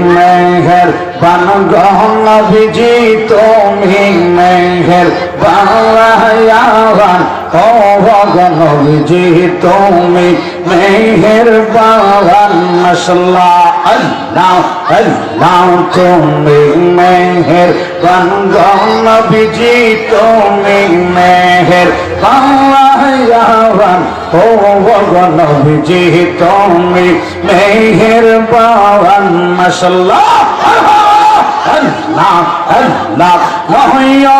মেহের বান নবীজি তুমি মেহের বান ও নবীজি তুমি মেহের বান মাশাআল্লাহ আল্লাহ আল্লাহ তুমি মেহের বান নবীজি তুমি মেহের বান ও নবীজি তুমি মেহের বান মাশাআল্লাহ আল্লাহ আল্লাহ নহইয়া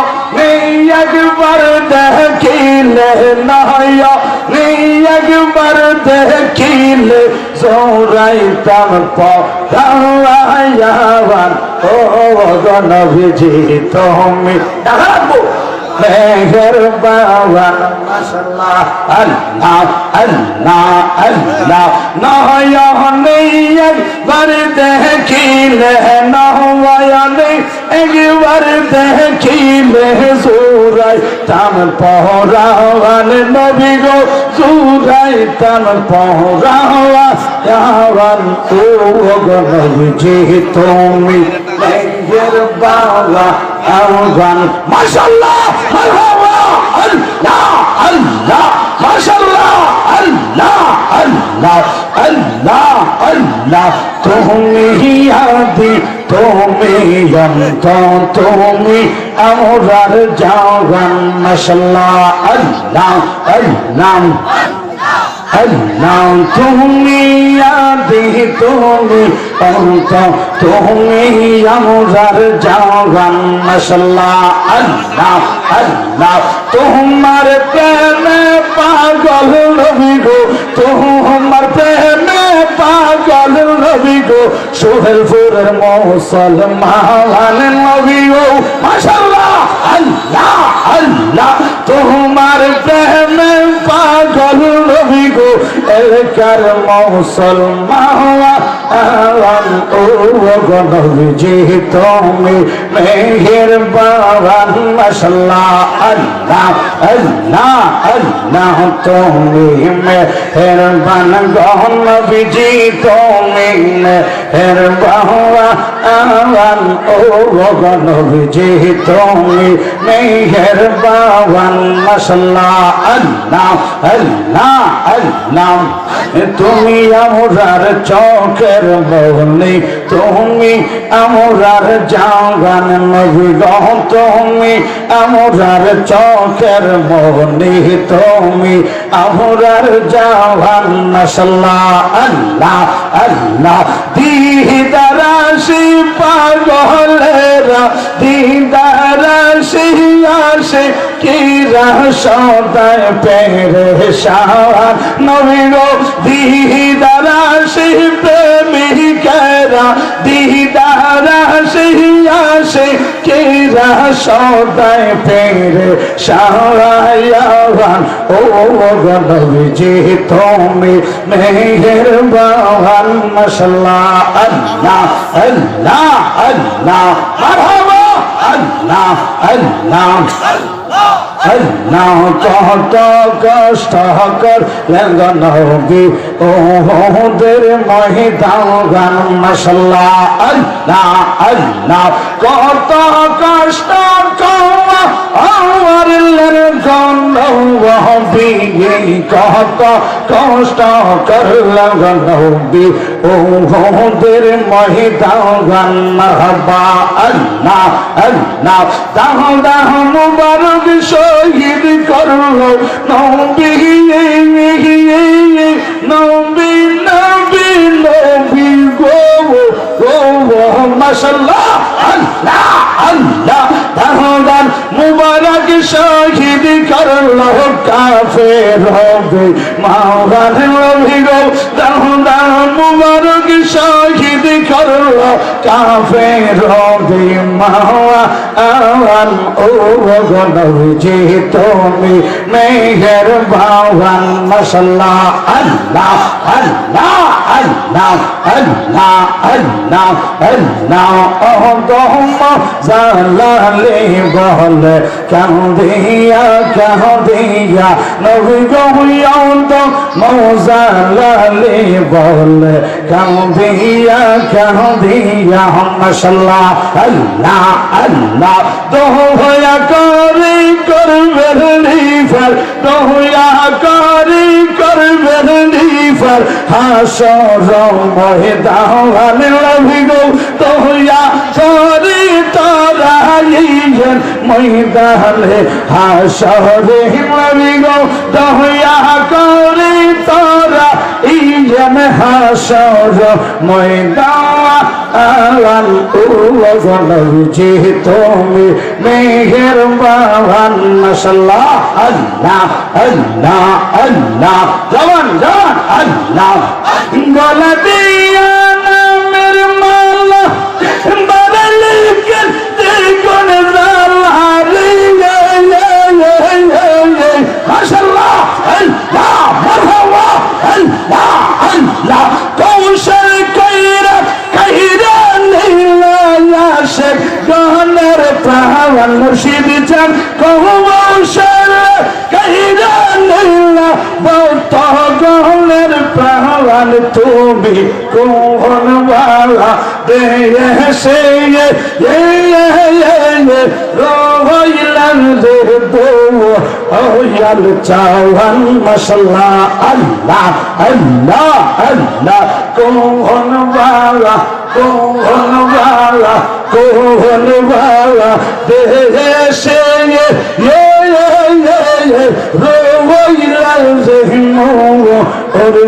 একবার দেখিলে নহইয়া একবার দেখিলে জোরাইতাম পড়াইয়াবান ও নবীজি তুমি ডাকবো মেহের বাবান মাশাআল্লাহ আল্লাহ আল্লাহ আল্লাহ নহয়নে একবার দেখিলে নহয়নে একবার দেখিলে জোরাই তাম পহরাওয়ান নবী গো জোরাই তাম পহরাওয়ান ও গো নবীজি তুমি মেহের বাবা আওয়ান মাশাআল্লাহ মারহাবা আল্লাহ আল্লাহ মাশাআল্লাহ আল্লাহ আল্লাহ আল্লাহ আল্লাহ তুমি আদি তুমি অন্ত তুমি আমরার জাওয়ান মাশাআল্লাহ আল্লাহ আল্লাহ আল্লাহ তুমি আদি তুমি অন্ত তুমি আমরার জাওয়ান মাশাআল্লাহ আল্লাহ আল্লাহ তোমার প্রেমে পাগল নবী গো তোমার প্রেমে পাগল নবী গো সোহেলপুরের মুসলমান নবী গো মাশাআল্লাহ আল্লাহ আল্লাহ তোমার প্রেমে পাগল নবী গো এলাকার মুসলমান ও গো নবীজি তুমি মেহের বাবান মাশাআল্লাহ আল্লাহ আল্লাহ আল্লাহ তুমি মেহের বান গো নবীজি তুমি মেহের বাবান ও গো নবীজি তুমি মেহের বাবান মাশাআল্লাহ আল্লাহ আল্লাহ আল্লাহ তুমি আমরার চোখের মনি তুমি আমরার জাগান নবী গো তুমি আমরার চোখের মনি তুমি আমরার জাগান মাশাআল্লাহ আল্লাহ আল্লাহ দিদারাশি পাগলেরা দিদারাশি আসে কিরা সদায় পেরেশান নবী গো দিদারাশি প্রেমিকেরা দিদারাশি আসে কিরা সদায় পেরেশান ও গো নবীজি তুমি মেহের বাবান মাশাআল্লাহ আল্লাহ আল্লাহ আল্লাহ মারহাবা আল্লাহ আল্লাহ আল্লাহ কত কষ্ট করলেন নবী ওদের ময়দান মাশাআল্লাহ আল্লাহ আল্লাহ কত কষ্ট নবী কত কষ্ট করলেন নবী ওদের ময়দান মারহাবা আল্লাহ আল্লাহ দাহ দাহ মুবারক শহীদ করলো নবী নবী নবী নবী গো মাশাআল্লাহ আল্লাহ আল্লাহ দান মুবারক শহীদ করলো কাফের হবে মাওলান নবী গো দান মুবারক শহীদ করলো কাফের হবে মাওলান ও গো নবীজি তুমি মেহের বাবান মাশাআল্লাহ আল্লাহ আল্লাহ আল্লাহ আল্লাহ আল্লাহ আল্লাহ ও গো জালালে বলে কান্দিয়া নবী গো অন্ত মৌজালালে বলে কান্দিয়া কেন দিয়া মাশাআল্লাহ আল্লাহ আল্লাহ দোয়া করি করবেন নিফার দোয়া করি করবেন নিফার হাসর ময়দানে নবী গো দোয়া করি তরাইয়েন ময়দানে হাসরে নবী গো দোয়া করি তরাইয়েন হাসর ময়দান নবীজি তুমি মেহেরবান মাশাআল্লাহ আল্লাহ আল্লাহ আল্লাহ জওয়ান জওয়ান আল্লাহ গলা দিয়া নামের মালা বাদলে করতে কোন জালারি মাশাআল্লাহ আল্লাহ মারহাবা আল্লাহ আল্লাহ কৌশল কইরা কইরা নীলা শেখ গহনের প্রাণ মুর্শিদ চান কৌশল কইরা নীলা বত গহনের প্রাণ তুমি কোন বালা দেশে রইলাম যে দোয়াল চাওয়ান মাশাআল্লাহ আল্লাহ আল্লাহ আল্লাহ কোন বালা দেশে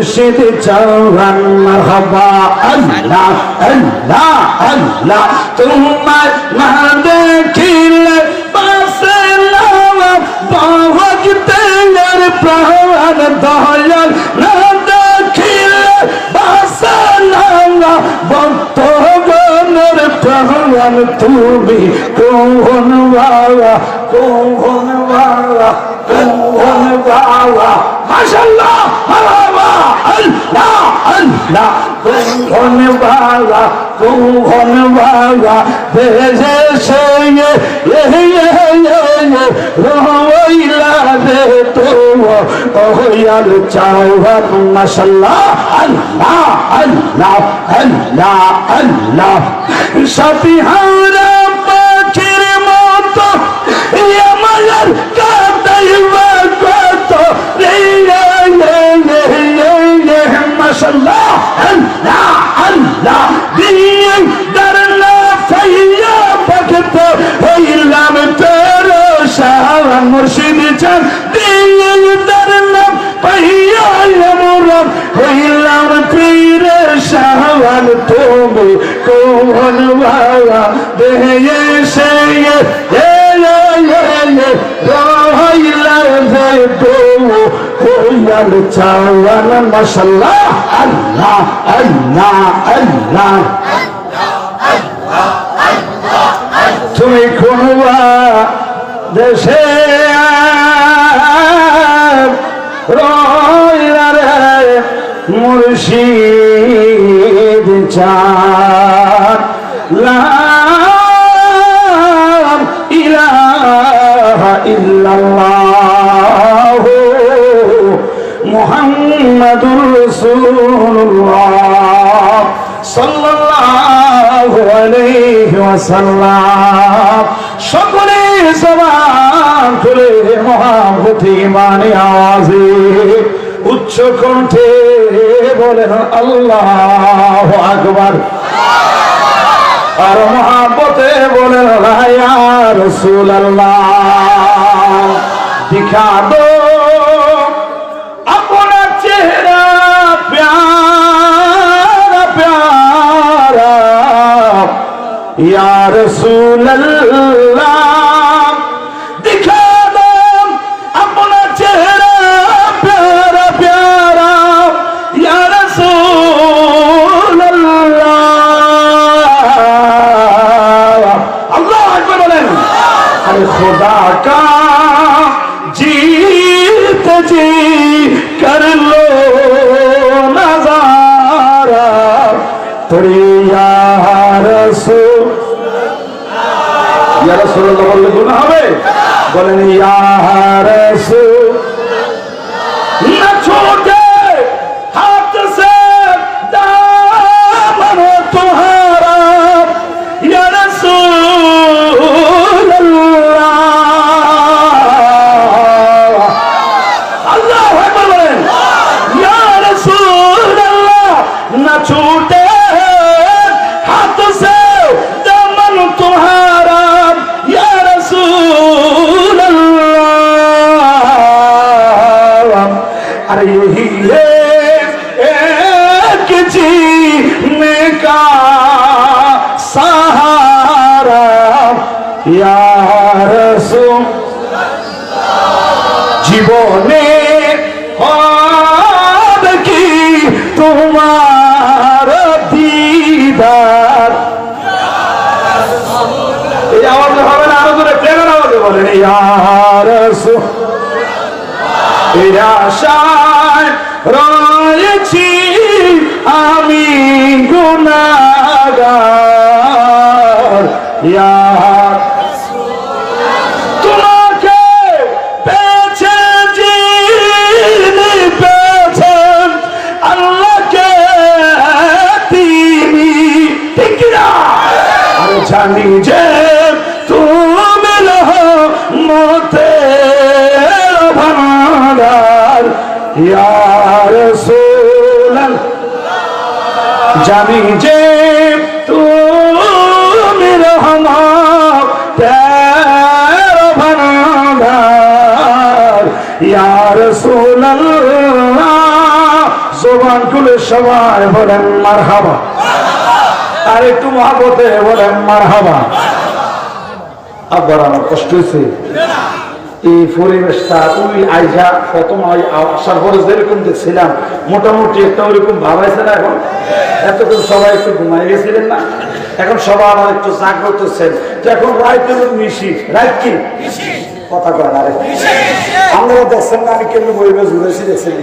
মুর্শিদ চাওয়ান মারহাবা আল্লাহ আল্লাহ আল্লাহ তোমার না দেখিলে পাশে লাওয়া বাহতে আর প্রাণ দয়াল না দেখিলে পাশে লাওয়া ভক্ত গণের প্রাণ তুমি কোন বাবা কোন বাবা কোন বাবা মাশাআল্লাহ মারহাবা আল্লাহ আল্লাহ কোন বাবা দেশে রইলা দে তো ওয়াল চাওয়ান মাশাআল্লাহ আল্লাহ আল্লাহ আল্লাহ আল্লাহ সাবিহারা পাখির মতো আমার কাটাইবা কত রে মাশাআল্লাহ আল্লাহ আল্লাহ দিন দরনা ফাইয়া ভক্ত হইলাম তেরো শাহ মুর্শিদ চান দিন দরনা ফাইয়া মুরাদ হইলাম পীর শাহ তুমি কোন বাবা দেশে রইলাম চাওয়ান মাশাআল্লাহ আল্লাহ আল্লাহ আল্লাহ তুমি কোন দেশে রইলা রে মুর্শিদ চান লা ইলাহা ইল্লাল্লাহ মুহাম্মাদুর রাসূলুল্লাহ সাল্লাল্লাহু আলাইহি ওয়াসাল্লাম সকলে জবান খুলে মহব্বত ঈমানে আওয়াজে উচ্চ কণ্ঠে বলেন আল্লাহু আকবার আর মহব্বতে বলেন ইয়া রাসূলুল্লাহ দিখা দো अपना चेहरा प्यारा प्यारा या रसूल अल्लाह दिखा दो अपना चेहरा प्यारा प्यारा या रसूल अल्लाह अल्लाह अकबर बोलें अरे खुदा का जीत जी कर लो नजारा तेरी या रसूलुल्लाह বললে গুনাহ হবে বলেন ইয়া রাসূল না ছোটে হাত সে দামন ইয়া রাসূল জীবনে হবে কি তোমার দিদার। এই আওয়াজে হবে না, আরো জোরে প্রেমের আওয়াজে বলেন ইয়া রাসূল। এই আশায় রয়েছি আমি গুনাহগার, ইয়া তোমাকে পেয়েছে যিনি পেয়েছেন আল্লাহকে তিনি, ঠিক না? আর জানি যে তুমি রহমতের ভান্ডার, ইয়া রাসূলুল্লাহ। জানি যে তুমি রহমতের ভান্ডার, ইয়া রাসূলুল্লাহ। জবান খুলে সবাই বলেন মারহাবা, আর একটু মহব্বতে বলেন মারহাবা। আবার আমার কষ্ট হয়েছে এই পরিবেশটা, ওই আইসা প্রথম আসার পরে যেরকম দেখছিলাম মোটামুটি একটা ওইরকম ভাবাইছে না। এখন এতক্ষণ সবাই একটু ঘুমাই গেছিলেন না, এখন সবাই আমার একটু জাগ্রত হচ্ছেন যে এখন রাইতে মিশি, রাইত কি কথা কয় না রে। আপনারা দেখছেন না আমি কেমনি পরিবেশ ঘুরেছি, দেখছেন?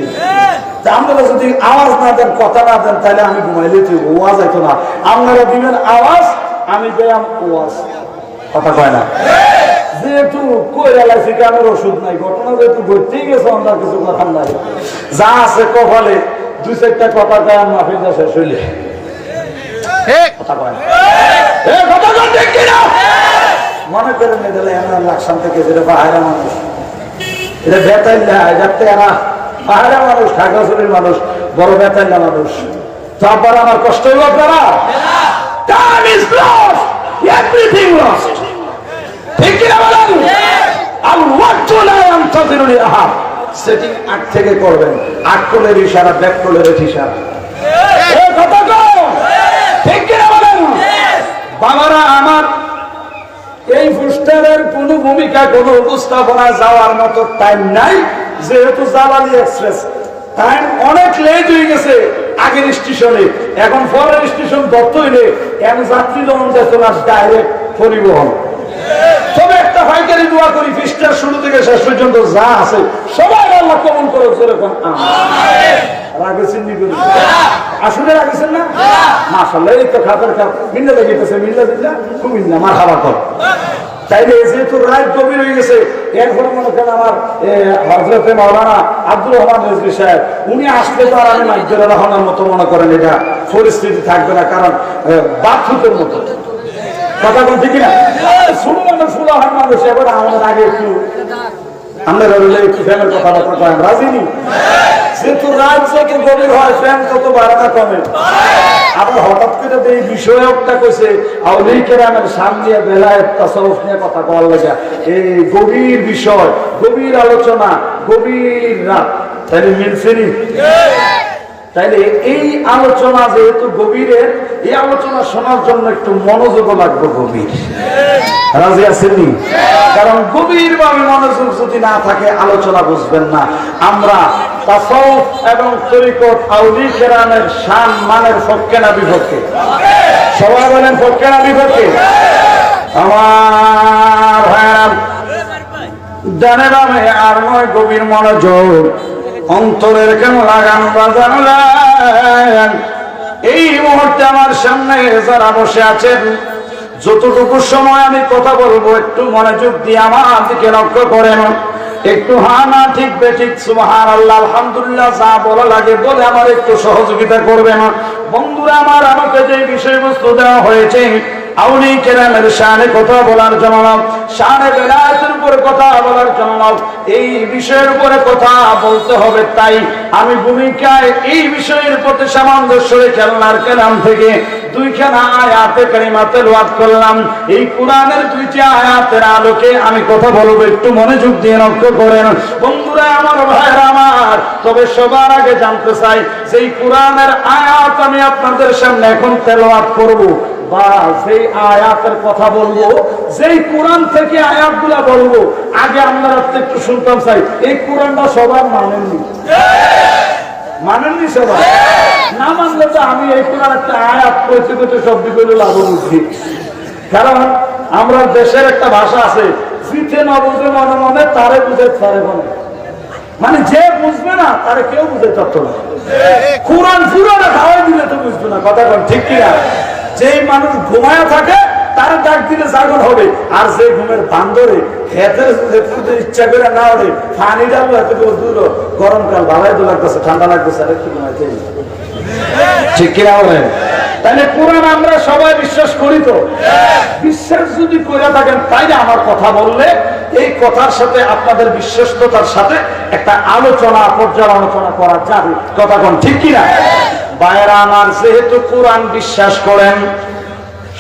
আপনারা যদি আওয়াজ না দেন, কথা না দেন, তাহলে আমি ঘুমাইলে তুই ওয়াজ হইতো না। আপনারা দিবেন আওয়াজ, আমি পেলাম ওয়াজ, কথা কয় না। যেহেতু কইরালাইছি আমার ওষুধ নাই, ঘটনা যেহেতু ঘটতেই গেছে, আমরা কিছু কথা নাই, যা আছে কপালে দুই চারটা কথা কয় মাফিল যা শেষ হইলে কথা কয় না। মনে করেন এগুলো এমন লাকসাম থেকে যেটা পাহাড়া মানুষ, এটা বেতাইল্লা, এটা তেরা পাহাড়া মানুষ, ঢাকাশরীর মানুষ, বড় বেতাইল্লা মানুষ। তারপর আমার কষ্ট হইব আপনারা, time is lost, everything lost, ঠিক কিনা বলেন? আর ওয়াক্ত লা ইয়ানতাযিরু লিআহাদ, সেটিং আগ থেকে করবেন, আগ কোলের ইশারা, ব্যাক কোলের ইশারা, এই কথা কও, ঠিক কিনা বলেন? বাবারা আমার, এই পোস্টারের কোনো ভূমিকা, কোনো উপস্থাপনা যাওয়ার মতো টাইম নাই, যেহেতু জালালি এক্সপ্রেস টাইম অনেক লেট হয়ে গেছে আগের স্টেশনে, এখন পরের স্টেশন দত্তই নেই, এখন যাত্রী যখন যেত না ডাইরেক্ট পরিবহন। তবে একটা পাইকারি দোয়া করি, পৃষ্ঠার শুরু থেকে শেষ পর্যন্ত যা আছে সবাই আল্লাহ কবুল করে, যেরকম রাগেছেন নি করি আসলে রাগেছেন না, মাশাআল্লাহ। এই তো খাতার খাপ মিল্লা দেখিতেছে, মিল্লা দিল্লা কুমিল্লা মারহাবা কর। তাইলে যেহেতু রাত গভীর হয়ে গেছে, এরপরে মনে করেন আমার হযরতে মাওলানা আব্দুর রহমান রিজভী সাহেব, উনি আসলে তো আর আমি মাইজরা রহমানের মতো মনে করেন এটা পরিস্থিতি থাকবে না, কারণ বাথরুমের মতো কথা বল, ঠিক না? শুরু মানুষ ফুলাহার মানুষ, এবার আমাদের আগে একটু আমরা একটু ফ্যানের কথাবার্তা করেন, রাজি নি? যেহেতু রাত যত গভীর হয় ফ্যান তত বাড়াটা কমে। আবার হঠাৎ করে এই বিষয়কটা কইছে আউলিয়া কেরামের সামনে বেলায় তাসাউফ নিয়ে কথা বলার লাগা, এই গভীর বিষয়, গভীর আলোচনা, গভীর রাত, তাহলে মিলছে নি? তাইলে এই আলোচনা যেহেতু গভীরের, এই আলোচনা শোনার জন্য একটু মনোযোগ লাগবে, গভীর। রাজি আছেননি? কারণ গভীর ভাবে মনোযোগ যদি না থাকে আলোচনা বুঝবেন না। আমরা তাসাউফ এবং তরিকত আউলিয়া কেরামের শান মানের পক্ষে না বিপক্ষে? সবাই বলেন পক্ষে না বিপক্ষে? আমার ভাইরা জানে নামে আর নয়, গভীর মনোযোগ, অন্তরের কেন লাগান বাজান। এই মুহূর্তে আমার সামনে যারা বসে আছেন, যতটুকু সময় আমি কথা বলবো একটু মনোযোগ দিয়ে আমার দিকে লক্ষ্য করেন, একটু হা না ঠিক বেঠিক সুবহানাল্লাহ আলহামদুলিল্লাহ যা বলা লাগে বলে আমার একটু সহযোগিতা করবেন। বন্ধুরা আমার, আমাকে যে বিষয়বস্তু দেওয়া হয়েছে আউলিয়া কেরামের শানে কথা বলার জন্য, শানে বেলায়েতের উপরে কথা বলার জন্য, এই বিষয়ের উপরে কথা বলতে হবে, তাই আমি ভূমিকায় এই বিষয়ের প্রতি সামঞ্জস্য রেখে আল্লাহর কালাম থেকে দুইখানা আয়াতে কারিমা তেলাওয়াত করলাম। এই কোরআনের দুইটি আয়াতের আলোকে আমি কথা বলবো, একটু মনোযোগ দিয়ে লক্ষ্য করেন বন্ধুরা আমার, ভাইরা আমার। তবে সবার আগে জানতে চাই যে এই কোরআনের আয়াত আমি আপনাদের সামনে এখন তেলাওয়াত করব বা সেই আয়াতের কথা বলবো, যেই কোরআন থেকে আয়াতগুলা বলবো আগে আপনারা একটু শুনতাম চাই, এই কোরআনটা সবার মানেননি, মানেননি সবাই? না মানলে তো আমি এই কোরআন একটা আয়াত কইতে কইতে সব দিকে লাভ বুঝি। কারণ আমরা দেশের একটা ভাষা আছে, পিঠে না বুঝে মনে মনে তারে বুঝে তারে মনে, মানে যে বুঝবে না তারে কেউ বুঝে পারতো না। কোরআন পুরোটা খাওয়াই দিলে তো বুঝবে না, কথা বল ঠিক কিনা? যেই মানুষ ঘুমায়া থাকে তার ডাক দিলে জাগর হবে, আর যে ঘুমের বান্দরে খেতে ইচ্ছা করে না ওরে পানি ডাবো এত দূর, গরমকাল ভালাই তো লাগতেছে, ঠান্ডা লাগতেছে, আর একটু ঘুমাইতে ঠিক কিনা বলেন? তাহলে কোরআন আমরা সবাই বিশ্বাস করি তো? বিশ্বাস যদি করে থাকেন তাইলে আমার কথা বললে এই কথার সাথে আপনাদের বিশ্বস্ততার সাথে একটা আলোচনা পর্যালোচনা করা যাবে, কথা কোন ঠিক কিনা? ভাইয়েরা আমার, যেহেতু কোরআন বিশ্বাস করেন,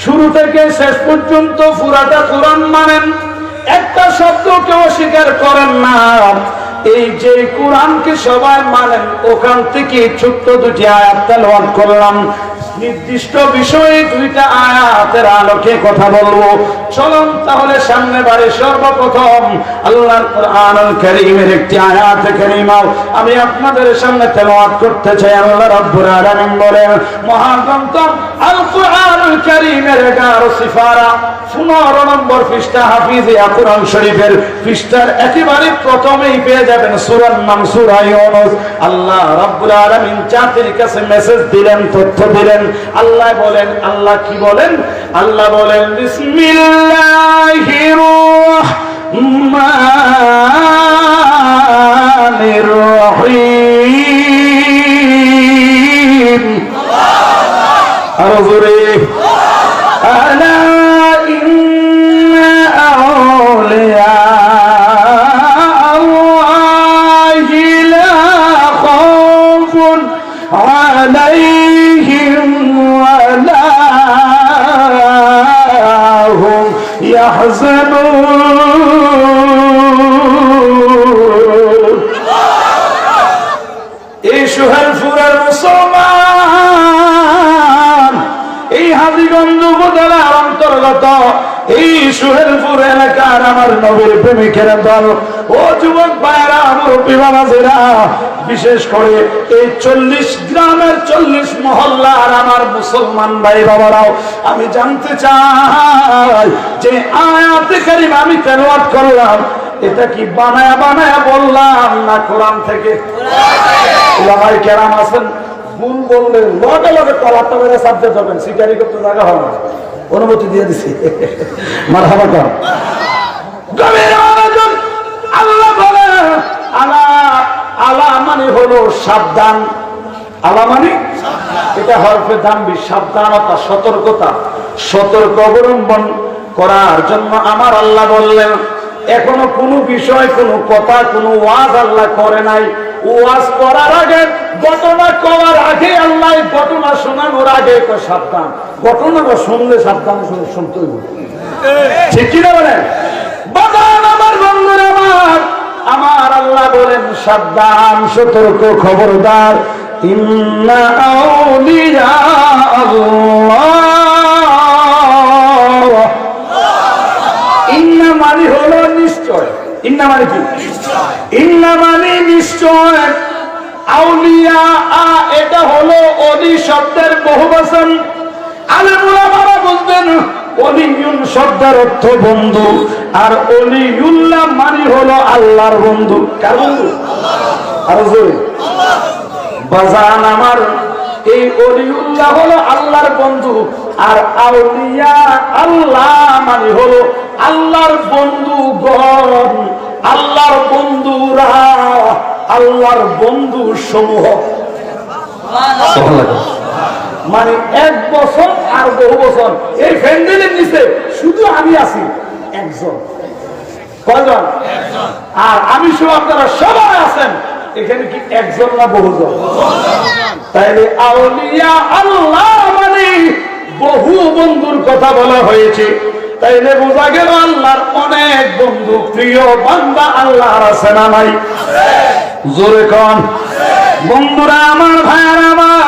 শুরু থেকে শেষ পর্যন্ত পুরাটা কোরআন মানেন, একটা শব্দকে অস্বীকার করেন না, এই যে কোরআনকে সবাই মানেন, ওখান থেকে ছোট্ট দুটি আয়াত তেলাওয়াত করলাম। নির্দিষ্ট বিষয়ে দুইটা আয়াতের আলোকে কথা বলবো। চলুন তাহলে সামনে বারে সর্বপ্রথম আল্লাহর কোরআনুল কারীমের একটি আয়াত কারীমা আমি আপনাদের সামনে তেলাওয়াত করতে চাই। আল্লাহ রাব্বুল আলামিন বলেন, মহাগ্রন্থ আল কোরআনুল কারীমের 11 সিফারা 15 নম্বর পৃষ্ঠা, হাফিজিয়া কোরআন শরীফের পৃষ্ঠার একেবারে প্রথমেই পেয়ে যাবেন সূরার নাম সূরা ইউনূস। আল্লাহ রাব্বুল আলামিন জাতির কাছে মেসেজ দিলেন, তথ্য দিলেন। আল্লাহ বলেন, আল্লাহ কি বলেন? আল্লাহ বলেন, বিসমিল্লাহির রহমানির রহিম। আরো জোরে, আলা ইন্না আউলিয়া আল্লাহি লা খাউফুন আলাইহিম ওয়া লা হুম ইয়াহজানুন। এই সোহেলপুরের মুসলমান, এই হাজীগঞ্জ উপজেলার অন্তর্গত এই সোহেলপুর এলাকার আমার নবীর প্রেমিকের দল, ও যুবক ভাইরা, মুরব্বী বাবাজিরা, বিশেষ করে এই 40 গ্রামের 40 মহল্লার আমার মুসলমান ভাই বাবারাও, আমি জানতে চাই যে আয়াতে কারিমা আমি তেলাওয়াত করলাম, এটা কি বানায়া বানায়া বললাম না কোরআন থেকে? ওলামায়ে কেরাম আছেন, ভুল বললে লগে লগে কলারটা মেরে সাবজেক্ট হবেন, শিকারি করতে জায়গা হবে না, অনুমতি দিয়ে দিছি। মারহাবা কর। আল্লাহ বলে, আলা আলা মানে হলো সাবধান, আলা মানে এটা হরফে দাম্বি, সাবধানতা, সতর্কতা, সতর্ক অবলম্বন করার জন্য আমার আল্লাহ বললেন। এখনো কোনো বিষয়, কোনো কথা, কোনো ওয়াজ আল্লাহ করে নাই। ওয়াজ করার আগে, ঘটনা করার আগে, আল্লাহ ঘটনা শোনানোর আগে সাবধান, ঘটনাটা শুনলে সাবধান শুনতে হইব, ঠিক কিনা বলেন? বাজান আমার বন্ধুরা, আমার আল্লাহ বলেন সাবধান, সতর্ক, খবরদার। ইন্না আউলিয়া আল্লাহ, ইন্না মানে হলো নিশ্চয়, ইন্না মানে কি? ইন্না মানে নিশ্চয়, আউলিয়া এটা হলো অলি শব্দের বহুবচন। আলেম ওলামারা বুঝবেন ওলিউন শব্দের অর্থ বন্ধু, আর ওলিউল্লাহ মানে হলো আল্লাহর বন্ধু। কার বন্ধু? আর জোরে বাজান আমার, এই ওলিউল্লাহ হলো আল্লাহর বন্ধু, আর আউলিয়া আল্লাহ মানে হলো আল্লাহর বন্ধুগণ, আল্লাহর বন্ধুরা, আল্লাহর বন্ধু সমূহ। মানে 1 বছর আর বহু বছর এই ফ্যান্ডেলের নিচে শুধু আমি আছি একজন, কয়জন? আর আমি সহ আপনারা সবাই আছেন, এখানে কি একজন না বহুজন? তাইলে আউলিয়া আল্লাহ মানে বহু বন্ধুর কথা বলা হয়েছে। তাইলে বোঝা গেল আল্লাহর অনেক বন্ধু, প্রিয় বান্দা আল্লাহর আছে না নাই? জোরে কোন বন্ধুরা আমার, ভাইয়ার আমার,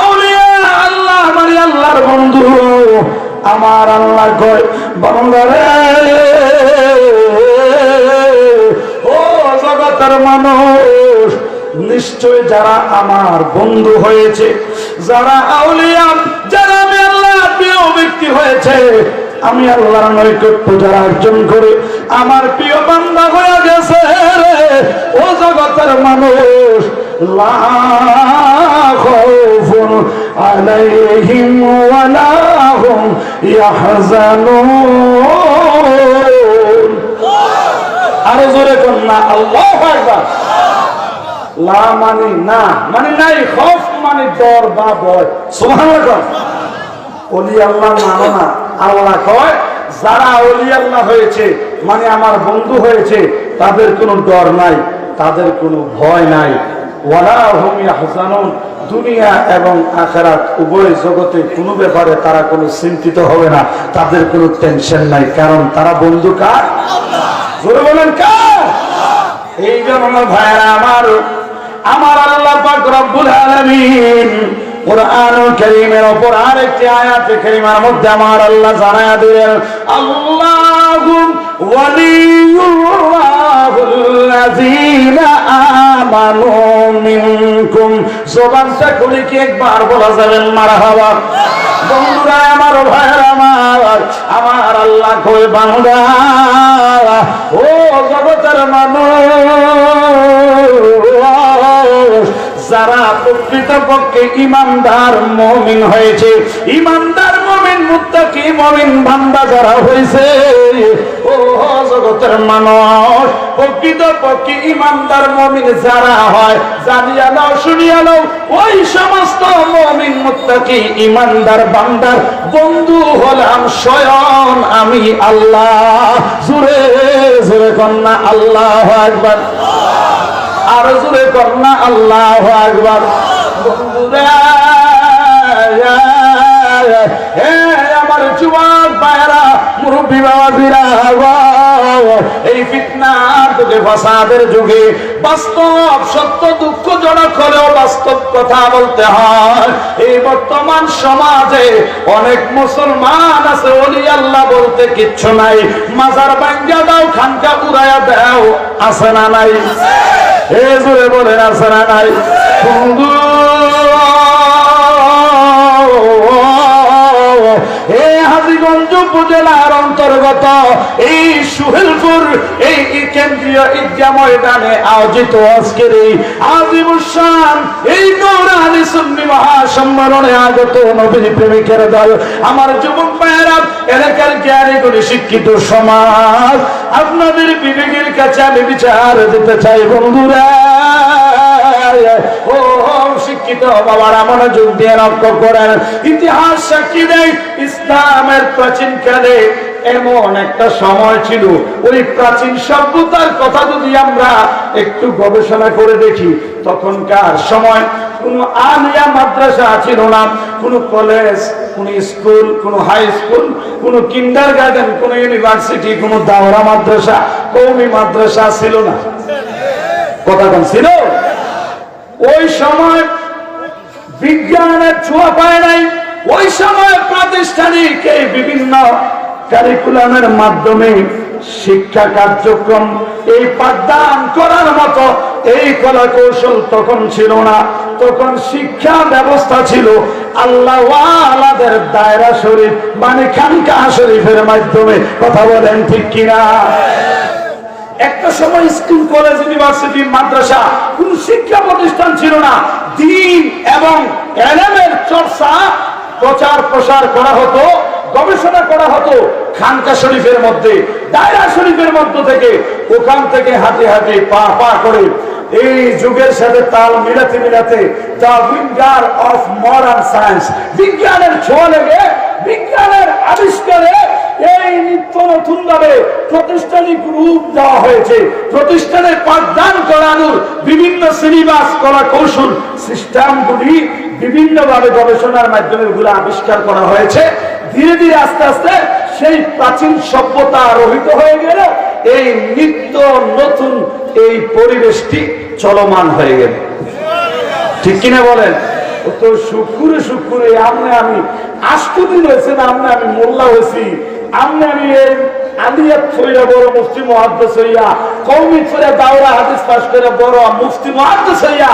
আউলিয়া আল্লাহ মানে আল্লাহর বন্ধু। আমার আল্লাহ কয় বান্দারে ও জগতের মানুষ, নিশ্চয় যারা আমার বন্ধু হয়েছে, যারা আউলিয়া, যারা আমি আল্লাহ প্রিয় ব্যক্তি হয়েছে, আমি আল্লাহর নৈকট্য যারা অর্জন করে আমার প্রিয় বান্দা হয়ে গেছে, ও জগতের মানুষ, লা খাউফুন আলাইহিম ওয়া লা হুম ইয়াহজানুন। আরো জোরে কোন না আল্লাহু আকবার। লা মানে না, মানে নাই, খৌফ মানে ডর বা ভয়। সুবহানাল্লাহ। ওলি আল্লাহ মানো না, আল্লাহ কয় যারা ওলি আল্লাহ হয়েছে মানে আমার বন্ধু হয়েছে, তাদের কোনো ডর নাই, তাদের কোনো ভয় নাই। ওয়ালা হুম ইয়াহজানুন, দুনিয়া এবং আখিরাত উভয় জগতে কোনো ব্যাপারে তারা কোনো চিন্তিত হবে না, তাদের কোনো টেনশন নাই, কারণ তারা বন্ধু কার? জোরে বলেন কার? এই জন্য ভাইরা আমার আল্লাহ পাক রব্বুল আলামিন কুরআনুল কারীমের উপর আরেকটি আয়াতে কারীমার মধ্যে আমার আল্লাহ জানায়া দিলেন, আল্লাহু ওয়ালিয়ুল্লাযীনা আমানু মিনকুম। জবানটা খুলে কি একবার বলা যাবেন মারহাবা? বন্ধুরা আমার, ভাইরা আমার আল্লাহ কই বান্দা ও জগতের মানুষ, যারা প্রকৃতপক্ষে ইমানদার মুমিন হয়েছে, ইমানদার মুমিন মুত্তাকি মুমিন বান্দা যারা হয়েছে, ও জগতের মানুষ, প্রকৃতপক্ষে ইমানদার মুমিন যারা হয়, জানিয়া নাও, শুনিয়া নাও, ওই সমস্ত মুমিন মুত্তাকি ইমানদার বান্দার বন্ধু হলাম স্বয়ং আমি আল্লাহ। জোরে জোরে কন্যা আল্লাহু আকবার। আর জোরে কন্যা আল্লাহু আকবার। বন্ধুরা আমার যুবক ভাইরা, মুরব্বী বাবাজিরা, এই ফিতনার যুগে, ফাসাদের যুগে বাস্তব সত্য দুঃখজনক হলেও বাস্তব কথা বলতে হয়। এই বর্তমান সমাজে অনেক মুসলমান আছে, ওলি আল্লাহ বলতে কিচ্ছু নাই, মাজার ভাঙ্গা দাও, খানকা উড়াইয়া দাও, আছে না নাই? এ জোরে বলেন আছে না নাই? বন্ধু এই হাজীগঞ্জ উপজেলার অন্তর্গত এই সুহেলপুর এই কেন্দ্রীয় ঈদগাহ ময়দানে আয়োজিত আজকের এই আজিমুসান এই নূরানী সুন্নি মহাসম্মেলনে আগত নবীর প্রেমিকের দল, আমার যুবক ভাইয়েরা, এলাকার জ্ঞানী গুণী শিক্ষিত সমাজ, আপনাদের বিবেকের কাছে আমি বিচার দিতে চাই। বন্ধুরা ও শিক্ষিত বাবারা, মনোযোগ দিয়ে লক্ষ্য করেন, ইতিহাস সাক্ষী দেয় ইসলামের প্রাচীনকালে এমন একটা সময় ছিল, ওই প্রাচীন সভ্যতার কথা যদি আমরা একটু গবেষণা করে দেখি, তখনকার সময় কোন আলিয়া মাদ্রাসা ছিল না, কোন কলেজ, কোন স্কুল, কোন হাই স্কুল, কোন কিন্ডারগার্টেন, কোন ইউনিভার্সিটি, কোন দাওরা মাদ্রাসা, কওমি মাদ্রাসা ছিল না। কথা কোন ছিল? ওই সময় বিজ্ঞানের ছোঁয়া পায় নাই। ওই সময় প্রাতিষ্ঠানিক এই বিভিন্ন কারিকুলামের মাধ্যমে শিক্ষা কার্যক্রম এই পাঠদান করার মতো এই কলা কৌশল তখন ছিল না। তখন শিক্ষা ব্যবস্থা ছিল আল্লাহওয়ালাদের দায়রা শরীফ মানে খানকাহ শরীফের মাধ্যমে। কথা বলেন ঠিক কিনা? একটা সময় স্কুল, কলেজ, ইউনিভার্সিটি, মাদ্রাসা কোন শিক্ষা প্রতিষ্ঠান ছিল না। দ্বীন এবং ইলমের চর্চা, প্রচার প্রসার করা হতো, গবেষণা করা হতো খানকাহ শরীফের মধ্যে, দায়রা শরীফের মধ্য থেকে। ওখান থেকে হাঁটে হাঁটে পা পা করে এই যুগের সাথে তাল মিলাতে মিলাতে the winder of modern science, বিজ্ঞানের ছোঁয়া লেগে, বিজ্ঞানের আবিষ্কারে এই নিত্য নতুন ভাবে প্রাতিষ্ঠানিক রূপ দেওয়া হয়েছে। প্রতিষ্ঠানের পাঠদান করানোর বিভিন্ন সিলেবাস, কলা কৌশল, সিস্টেমগুলি বিভিন্ন ভাবে গবেষণার মাধ্যমে এগুলো আবিষ্কার করা হয়েছে। ধীরে ধীরে আস্তে আস্তে সেই প্রাচীন সভ্যতা রহিত হয়ে গেল, এই নিত্য নতুন এই পরিবেশটি চলমান হয়ে গেল। ঠিক কিনা বলেন? তো শুক্রে শুক্রে আমনে আমি আষ্টদিন হয়েছে না, আমনে আমি মোল্লা হয়েছি, আমনে আমি আলিয়াত ছইরা বড় মুফতি মুহাদ্দিস হইয়া, কওমি ছইরা দাওরা হাদিস পাশ করে বড় মুফতি মুহাদ্দিস হইয়া,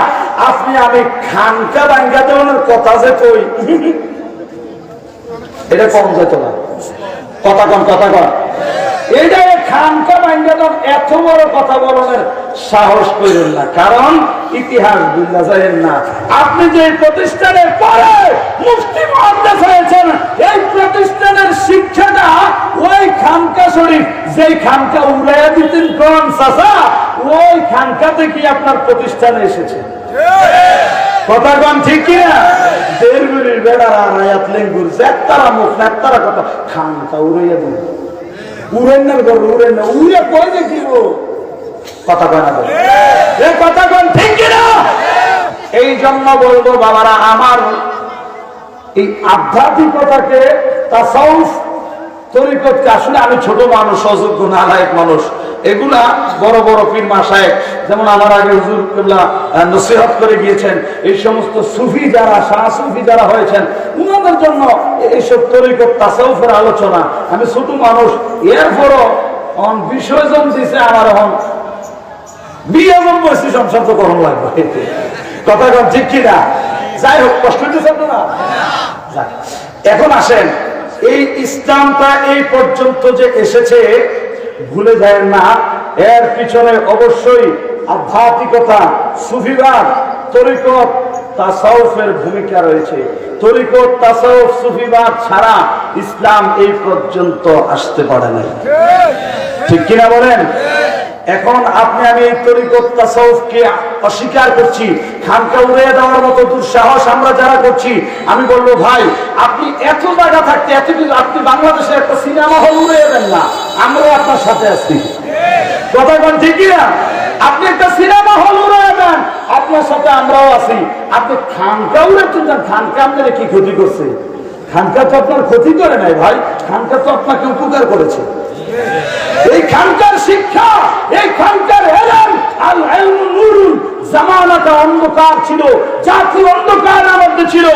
আপনি আমি খানকা ভাঙ্গা দেওয়ার কথা যে কই, এটা কম যেত না। কথা কন, কথা কন। এটা খানকা ভাঙ্গা দেওয়ার এত বড় কথা বলার সাহস করেন না, কারণ ইতিহাস বুঝলা যাবেন না। আপনি যে প্রতিষ্ঠানের পরে মুফতি মুহাদ্দিস হয়েছেন, এই প্রতিষ্ঠানের শিক্ষাটা ওই খানকা শরীফ, যেই খানকা উড়াইয়া দিতেন কোন চাচা, ওই খানকাতে কি আপনার প্রতিষ্ঠানে এসেছে? কথা কন ঠিক কিনা? দেড়গুলির বেড়ারা আয়াত লেঙ্গুর একতারা মুখ না একতারা কথা, খানকা উড়াইয়া দিন, উড়েন না গর্ব, উড়েন না, উড়ে কই দেখিব। কথা কন, কথা কন ঠিক কিনা? এই জন্য বলবো বাবারা, আমার এই আধ্যাত্মিকতাকে, তাসাউফ তরিকতকে, আসলে আমি ছোট মানুষ, অযোগ্য নালায়েক মানুষ, এগুলা বড় বড় পীর মাশায়েখ যেমন আমার আগে হুজুর কিবলা নসিহত করে গিয়েছেন, এই সমস্ত সুফি যারা, শাহ সুফি যারা হয়েছেন, উনাদের জন্য এইসব তরিকত তাসাউফের আলোচনা। আমি ছোট মানুষ, এরপরও বিসর্জন দিছে আমার, এখন বিয়েজন বসছি, সংসার তো করণ লাগবে। কথা কন ঠিক কিনা? যাই হোক, কষ্ট হইতেছে না। এখন আসেন, এই ইসলামটা এই পর্যন্ত যে এসেছে, ভুলে যায় না, এর পিছনে অবশ্যই আধ্যাত্মিকতা, সুফিবাদ, তরিকত, তাসাউফের ভূমিকা রয়েছে। তরিকত, তাসাউফ, সুফিবাদ ছাড়া ইসলাম এই পর্যন্ত আসতে পারে নাই। ঠিক কিনা বলেন? এখন আপনি আমি এই তরিকত তাসাউফকে অস্বীকার করছি, খানকা উড়িয়ে দেওয়ার মতো দুঃসাহস আমরা যারা করছি, আমি বলবো ভাই, আপনি এত জায়গা থাকতে, এত কিছু, আপনি বাংলাদেশে একটা সিনেমা হল উড়িয়ে দেন না, আমরা আপনার সাথে আছি। কথা বল ঠিক কিনা? আপনি একটা সিনেমা হল উড়িয়ে দেন, আপনার সাথে আমরাও আছি। আপনি খানকা উড়ে তুলছেন, খানকা আপনারা কি ক্ষতি করছে? খানকা তো আপনার ক্ষতি করে নাই ভাই, খানকা তো আপনাকে উপকার করেছে। এই খানকার শিক্ষা, এই খানকার এলেম, আল ইলমু নূরুন, জামানাটা অন্ধকার ছিল, জাতি অন্ধকারের মধ্যে ছিল।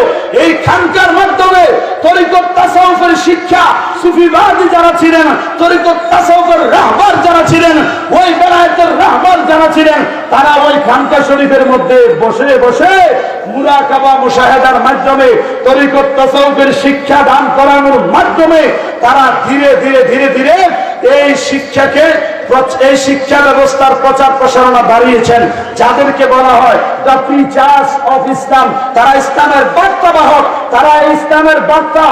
এই খানকার মাধ্যমে তরিকত তাসাউফের শিক্ষা, সুফিবাদী যারা ছিলেন, তরিকত তাসাউফের রাহবার যারা ছিলেন, ওই বেলায়েতের রাহবার যারা ছিলেন, তারা ওই খানকা শরীফের মধ্যে বসে বসে মুরাকাবা মুশাহাদার মাধ্যমে, তরিকত তাসাউফের শিক্ষা দান করানোর মাধ্যমে তারা ধীরে ধীরে ধীরে ধীরে এই শিক্ষাকে, এই শিক্ষা ব্যবস্থার প্রচার প্রসারণা বাড়িয়েছেন। যাদেরকে বলা হয় দ্য প্রিচার্স অফ ইসলাম, তারা ইসলামের বার্তা বাহক, তারা ইসলামের বার্তা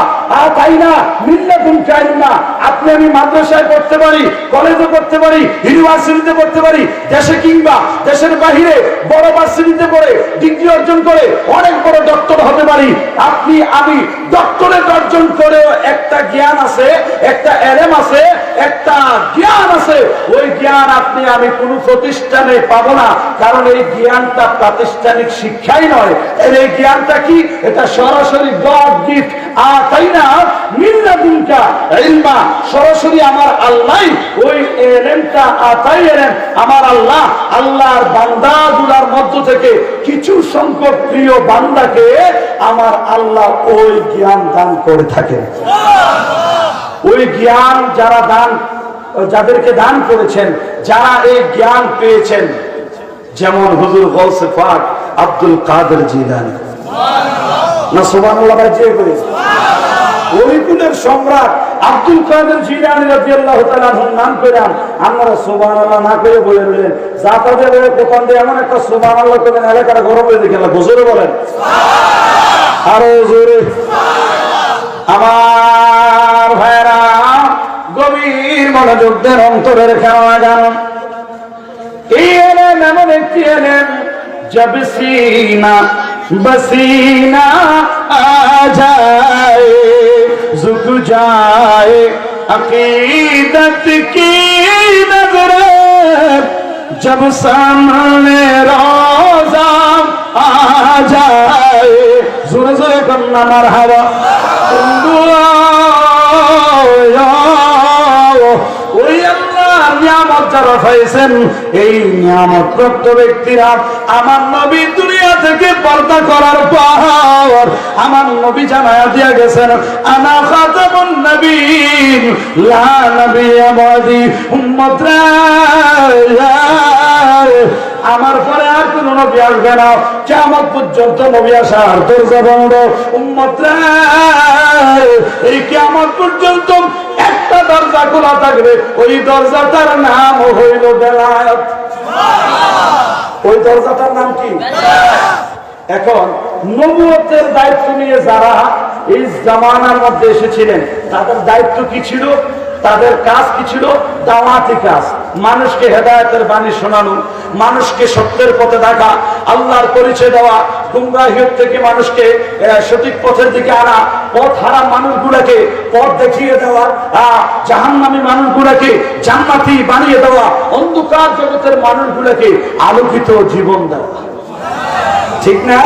তাই না, মিল্লাতুন কাইন্না। আপনি আমি মাদ্রাসায় পড়তে পারি, কলেজে পড়তে পারি, ইউনিভার্সিটিতে পড়তে পারি, দেশে কিংবা দেশের বাহিরে বড় ভার্সিটিতে পড়ে ডিগ্রি অর্জন করে অনেক বড় ডক্টর হতে পারি। আপনি আমি ডক্টরেট অর্জন করেও একটা জ্ঞান আছে, একটা এলেম আছে, একটা জ্ঞান আছে, ওই জ্ঞান আপনি আমি কোনো প্রতিষ্ঠানে পাবো না, কারণ এই জ্ঞানটা প্রাতিষ্ঠানিক শিক্ষাই নয়। এই জ্ঞানটা কি? এটা সরাসরি গড গিফট, তাই না, মিল্লাতুনকা ইলমা, সরাসরি আমার আল্লাহ ওই এলেমটা আতাই এলেন। আমার আল্লাহ, আল্লাহর বান্দাগুলোর মধ্য থেকে কিছু সংখ্যক প্রিয় বান্দাকে আমার আল্লাহ ওই জ্ঞান দান করে থাকেন। ওই জ্ঞান যারা দান, যাদেরকে দান করেছেন, যারা এই জ্ঞান পেয়েছেন, যেমন হুজুর গৌসে পাক আব্দুল কাদের জিলানী, না সুবহানাল্লাহ ভাই, যে করে ওলিকুলের সম্রাট আব্দুল কাদের জিলানী রাদিয়াল্লাহু তাআলা নাম করে আমরা সুবহানাল্লাহ না করে বলে রইলেন, যা তাদের দোকান দিয়ে এমন একটা সুবহানাল্লাহ করেন, এলাকাটা গরম হয়ে দেখে হুজুরে বলেন আরো জোরে। আমার ভাইরা, গভীর মনোযোগ দেন, অন্তরের খেলা গান। এই এলেন এমন একটি এলেন, জব সিনা বসিনা আ যায়, ঝুক যায় अकीदत की नजर, जब सामने रोजा आ जाए, जोरे जोरे करना मरहबा, ওই আল্লাহর নিয়ামত মর্যাদা পাইছেন এই নিয়ামত প্রাপ্ত ব্যক্তিরা। আমার নবী দুনিয়া থেকে পর্দা করার পর আমার নবী জানায়া দিয়া গেছেন, আনা খাতামুন নবীন লা নবিয়্যা বাদি। উম্মতরা, আমার পরে আর কোন নবী আসবে না, কিয়ামত পর্যন্ত নবী আসার দরজা বন্ধ। উম্মতরা, এই কিয়ামত পর্যন্ত একটা দরজা খোলা থাকবে, ওই দরজাটার নাম হইল বেলায়েত। ওই দরজাটার নাম কি? এখন নবুয়তের দায়িত্ব নিয়ে যারা এই জামানার মধ্যে এসেছিলেন, তাদের দায়িত্ব কি ছিল? তাদের কাজ কি ছিল? দাওয়াতি কাজ, মানুষকে হেদায়েতের বাণী শোনানো, মানুষকে সত্যের পথে ডাকা, আল্লাহর পরিচয় দেওয়া, গুমরাহিয়ত থেকে মানুষকে সঠিক পথের দিকে আনা, পথ হারা মানুষগুলোকে পথ দেখিয়ে দেওয়া, জাহান্নামী মানুষগুলোকে জান্নাতি বানিয়ে দেওয়া, অন্ধকার জগতের মানুষগুলোকে আলোকিত জীবন দেওয়া। ঠিক না?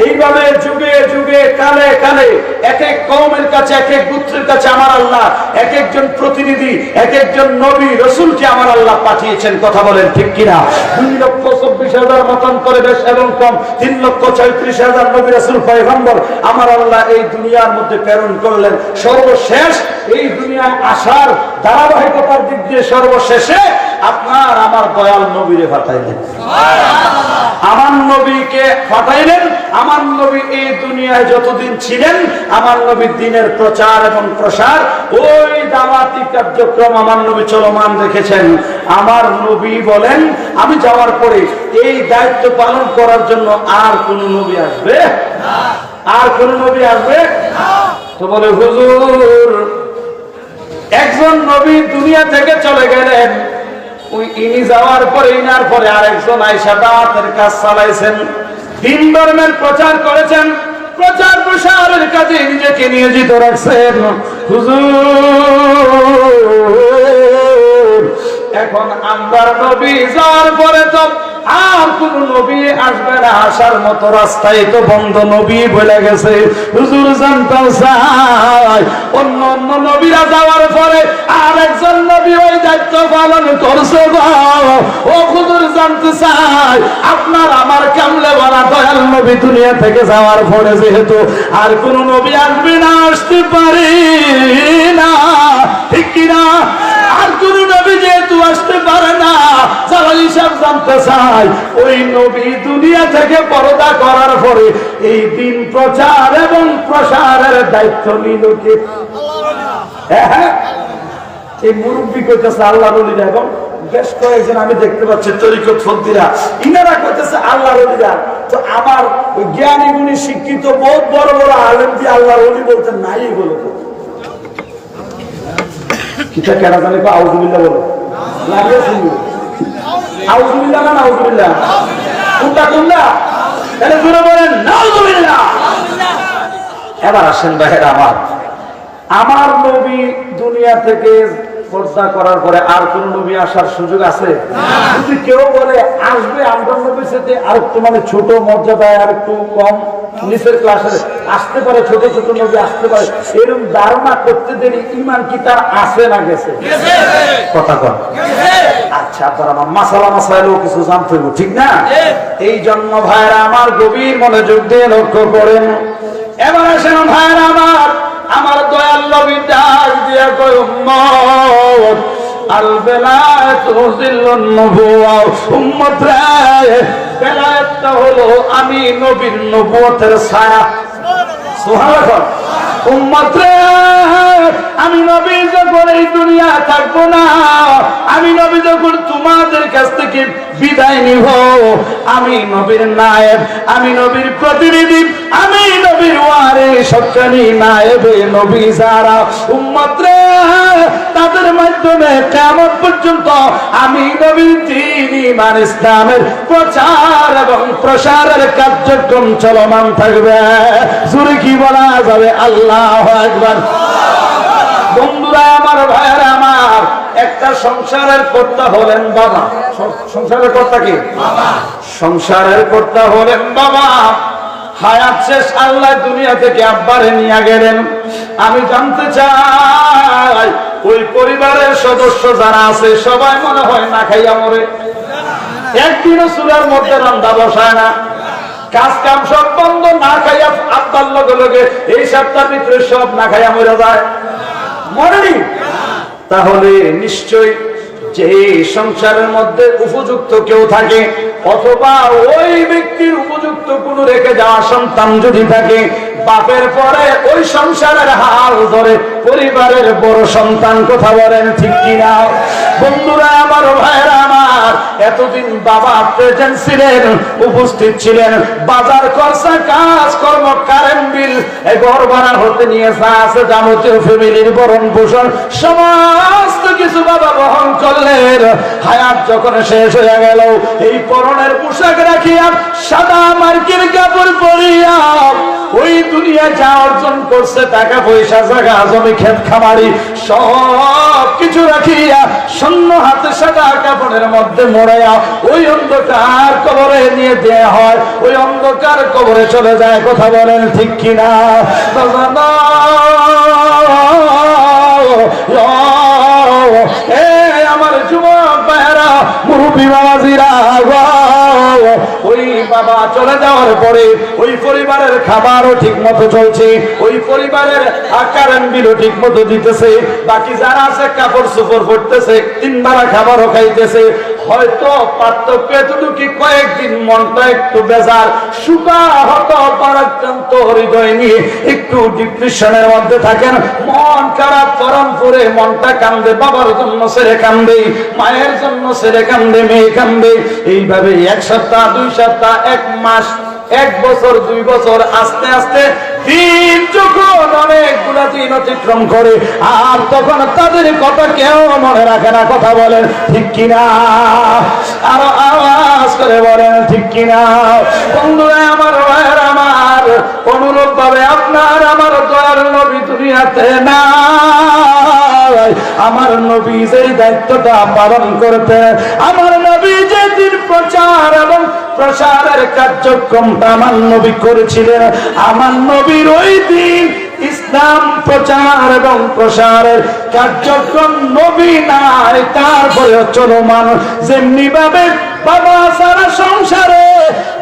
এইভাবে যুগে যুগে কালে কালে এক এক কওমের কাছে, এক এক গোত্রের কাছে আমার আল্লাহ এক একজন প্রতিনিধি, এক একজন নবী রাসূলকে আমার আল্লাহ পাঠিয়েছেন। কথা বলেন ঠিক কিনা? 2,24,000 মতন করে বেশ এবং কম 3,36,000 নবী রাসূল পয়গম্বর আমার আল্লাহ এই দুনিয়ার মধ্যে প্রেরণ করলেন। সর্বশেষ এই দুনিয়ায় আসার ধারাবাহিকতার দিক দিয়ে সর্বশেষে আপনার আমার দয়াল নবীরে পাঠাইলেন। আমার নবীকে পাঠাইলেন। আমার নবী এই দুনিয়ায় যতদিন ছিলেন, আমার নবীর দিনের প্রচার এবং প্রসার, ওই দাওয়াতি কার্যক্রম আমার নবী চলমান রেখেছেন। আমার নবী বলেন, আমি যাওয়ার পরে এই দায়িত্ব পালন করার জন্য আর কোন নবী আসবে? আর কোন নবী আসবে? তো বলে, হুজুর, একজন নবী দুনিয়া থেকে চলে গেলেন, ওই ইনি যাওয়ার পরে ইনার পরে আরেকজন আয়েশা দাওয়াতের কাজ চালাইছেন, দিন ধর্মের প্রচার করেছেন, প্রচার প্রসারের কাজে নিজেকে নিয়োজিত রাখছেন। হুজুর, এখন আমার নবী যাওয়ার পরে তো আর কোন নবী আসবে না, আসার মতো রাস্তায় তো বন্ধ, নবী বলে গেছে। হুজুর জানতে চাই, অন্য অন্য নবীরা যাওয়ার পরে আর একজন নবী ওই দায়িত্ব পালন করছে। ও হুজুর জানতে চাই, আপনার আমার কামলে বলা দয়াল নবী দুনিয়া থেকে যাওয়ার পরে যেহেতু আর কোন নবী আসবে না, আসতে পারে না, ঠিক কিনা? আর কোন নবী যেহেতু আসতে পারে না, জালাল হিসাব জানতে চাই, ওই নবী দুনিয়া থেকে পর্দা করার পরে এই দিন প্রচার এবং প্রসারের দায়িত্ব নিল কে? এই মুরব্বী কইতেছে আল্লাহর ওলিরা, এবং বেশ কয়েকজন আমি দেখতে পাচ্ছি তরিকত ফকিরা, ইনারা কইতেছে আল্লাহর ওলিরা। তো আমার ওই জ্ঞানী গুণী শিক্ষিত বহুত বড় বড় আলেম দিয়ে আল্লাহর ওলি বলতে নাই বলো তো। কিটা কেনা জানি কো আউযুবিল্লাহ বলো, লাগিয়ে শুনবো আউযুবিল্লাহ না নাউযুবিল্লাহ, কোনটা কোনটা? তাহলে জোরে বলেন নাউযুবিল্লাহ। এবার আসেন ভাইরা আমার, আমার নবী দুনিয়া থেকে পর্দা করার পরে আর কোন নবী আসার সুযোগ আছে? যদি কেউ বলে আসবে, আমরা নবীর সাথে আর একটু মানে ছোট মর্যাদায় আর একটু কম নিচের ক্লাসে আসতে পারে, ছোট ছোট নবী আসতে পারে, এরকম ধারণা করতে দেরি ইমান কি তার আছে না গেছে? কথা কন। আচ্ছা, আপনার আমার মাসালা মাসাইলেও কিছু জানতে হবে, ঠিক না? এই জন্য ভাইরা আমার গভীর মনোযোগ দিয়ে লক্ষ্য করেন। এবার আসেন ভাইরা আমার, আমার দয়াল নবী ডাক দিয়া কয়, উম্মত আল বেলায়েতু জিল্লুন নবুওয়া। উম্মত রে, বেলায়েতটা হলো আমি নবীর নবুয়তের ছায়া। সুবহানাল্লাহ। উম্মত রে, আমি নবী যখন এই দুনিয়া থাকবো না, আমি নবী যখন তোমাদের কাছ থেকে বিদায় নিব, আমি নবীর নায়েব, আমি নবীর প্রতিনিধি, আমি নবীর ওয়ারিস, সত্যানি নায়েবে নবী যারা উম্মত রে, তাদের মাধ্যমে কিয়ামত পর্যন্ত আমি নবীর দ্বীন ঈমান ইসলামের প্রচার এবং প্রসারের কার্যক্রম চলমান থাকবে। জোরে কি বলা যাবে? আল্লাহু আকবার। বন্ধুরা আমার, ভাইয়েরা আমার, একটা সংসারের কর্তা হলেন বাবা। সংসারের কর্তা কি? সংসারের কর্তা হলেন বাবা। হায়াত শেষ, আল্লাহ দুনিয়া থেকে আব্বারে নিয়ে গেলেন। আমি জানতে চাই, ওই পরিবারের সদস্য যারা আছে সবাই মনে হয় না খাইয়া মরে। একদিনও চুলার মধ্যে রান্না বসায় না, কাজ কাম সব বন্ধ, না খাইয়া আত্মার লগে লগে এই সপ্তাহের ভিতরে সব না খাইয়া মরে যায়, মরেনি। তাহলে নিশ্চয় যে সংসারের মধ্যে উপযুক্ত কেউ থাকে, অথবা ওই ব্যক্তির উপযুক্ত কোন রেখে যাওয়া সন্তান যদি থাকে, বাপের পরে ওই সংসারের হাল ধরে পরিবারের বড় সন্তান। কথা বলেন ঠিক কিনা? বন্ধুরা আমার, ভাইরা আমার, এতদিন বাবা প্রেজেন্ট ছিলেন, উপস্থিত ছিলেন, বাজার খরচা, কাজ কর্ম, কারেন্ট বিল, ঘর ভাড়া হতে নিয়ে যা আছে যাবতীয় ফ্যামিলির ভরণ পোষণ সমস্ত কিছু বাবা বহন করলেন। হায়াত যখন শেষ হয়ে গেল, এই পরনের পোশাক রাখিয়া, সাদা মার্কিন কাপড় পরিয়া, ওই দুনিয়া যা অর্জন করছে, টাকা পয়সা, জায়গা জমি, ক্ষেত খামারি, সব কিছু রাখিয়া শূন্য হাতে সাদা কাপড়ের মধ্যে মোড়াইয়া ওই অন্ধকার কবরে নিয়ে দেয়া হয়, ওই অন্ধকার কবরে চলে যায়। কথা বলেন ঠিক কিনা? আমার যুবক ভাইয়েরা, মুরব্বী বাবাজিরা, ওই বাবা চলে যাওয়ার পরে ওই পরিবারের খাবারও ঠিক মতো চলছে, ওই পরিবারের কারেন্ট বিলও ঠিক মতো দিতেছে, বাকি যারা আছে কাপড় চোপড় পরতেছে, 3 বেলা খাবারও খাইতেছে। হয়তো পার্থক্য এতটুকু, কয়েকদিন মনটা একটু বেজার, সুখা হত পরাক্রান্ত হৃদয় নিয়ে একটু ডিপ্রেশনের মধ্যে থাকেন, মন খারাপ, পরম করে মনটা কান্দে, বাবার জন্য ছেলে কান্দে, মায়ের জন্য ছেলে কান্দে, মেয়ে কান্দে। এইভাবে 1 সপ্তাহ, 2 সপ্তাহ, 1 মাস, 1 বছর, 2 বছর, আস্তে আস্তে দিন যখন অনেকগুলা দিন অতিক্রম করে, আর তখন তাদের কথা কেউ মনে রাখে না। কথা বলেন ঠিক কিনা? আরো আওয়াজ করে বলেন ঠিক কিনা? বন্ধুরা আমার, ভাইয়েরা আমার, অনুরূপ ভাবে আপনার আমার দয়ার নবী দুনিয়াতে না, আমার নবী যে দায়িত্বটা পালন করতে, আমার নবী যে দিন প্রচার এবং প্রসারের কার্যক্রমটা আমার নবী করেছিলেন, আমার নবীর ওই দিন ইসলাম প্রচার এবং প্রসারের কার্যক্রম নবী নাই, তারপরে চলমান। যেমনি ভাবে বাবা সারা সংসারে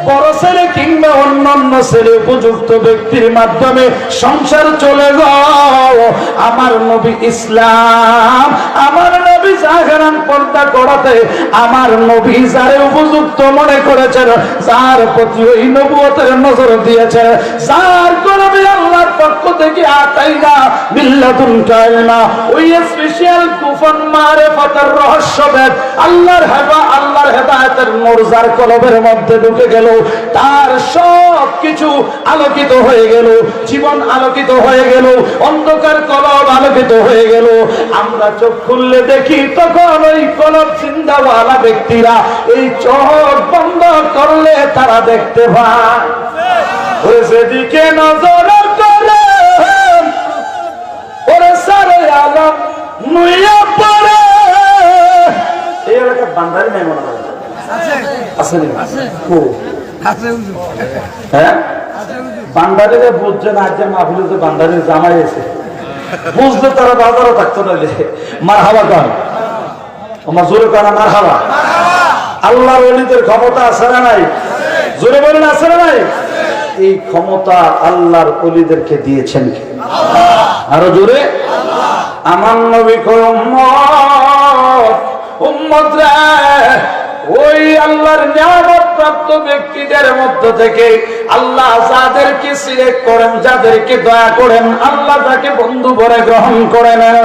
বড় ছেলে কিংবা অন্যান্য ছেলে উপযুক্ত ব্যক্তির মাধ্যমে সংসার চলে যাও, আমার নবী ইসলাম, আমার নবী জাগরণ পর্দা করাতে, আমার নবী যারে উপযুক্ত মনে করেছেন, যার প্রতি ওই নবুয়তের নজর দিয়েছেন, যার কলমে আল্লাহর পক্ষ থেকে আতাইনা মিল্লাতুন কাইলমা, ওই স্পেশাল কুফন মারিফাতের রহস্যভেদ, আল্লাহর হেদায়েতের নূর যার কলবের মধ্যে ঢুকে গেল, তার সব কিছু আলোকিত হয়ে গেল, জীবন আলোকিত হয়ে গেল, অন্ধকার কলব আলোকিত হয়ে গেল। আমরা চোখ খুললে দেখি তখন ওই কলব চিন্তাওয়ালা ব্যক্তিরা এই চোখ বন্ধ করলে তারা দেখতে পায়, ওই যেদিকে নজর করে ওরে সারে আলম নুইয়া পড়ে। এই এলাকার বান্দারি নাই মনে হয়, আছে হ্যাঁ? বান্দারিরা বুঝছে না, আজকে মাহফিলে বান্দারির জামাই আছে, বুঝলে তারা বাজারও থাকতো না। মার হাওয়া কান, আমার জোরে কানা মার হাওয়া। আল্লাহর ওলিদের ক্ষমতা আছে না নাই? জোরে বলেন আছে না নাই? এই ক্ষমতা আল্লাহর ওলিদেরকে দিয়েছেন কে? আরো জোরে। আমার নবী উম্মত রে, ওই আল্লাহর নিয়ামত প্রাপ্ত ব্যক্তিদের মধ্য থেকে আল্লাহ যাদেরকে সিলেক্ট করেন, যাদেরকে দয়া করেন, আল্লাহ তাকে বন্ধু বলে গ্রহণ করে নেন।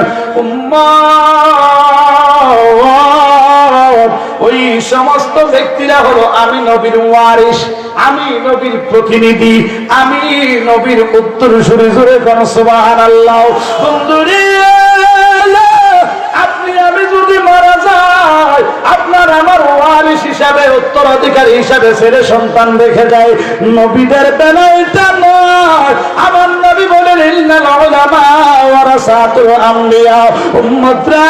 ওই সমস্ত ব্যক্তিরা হলো আমি নবীর ওয়ারিস, আমি নবীর প্রতিনিধি, আমি নবীর উত্তরসূরি। জোরে কোন সুবহানাল্লাহ। বন্ধুরে, আপনি আমি যদি মারা যাই, আপনার আমার ওয়ারিস হিসাবে, উত্তরাধিকারী হিসাবে ছেলে সন্তান রেখে যায়। নবীদের বেলায় এটা নয়। আমার নবী বলেন ইন্নাল উলামা ওয়ারাসাতুল আমবিয়া, উম্মতরা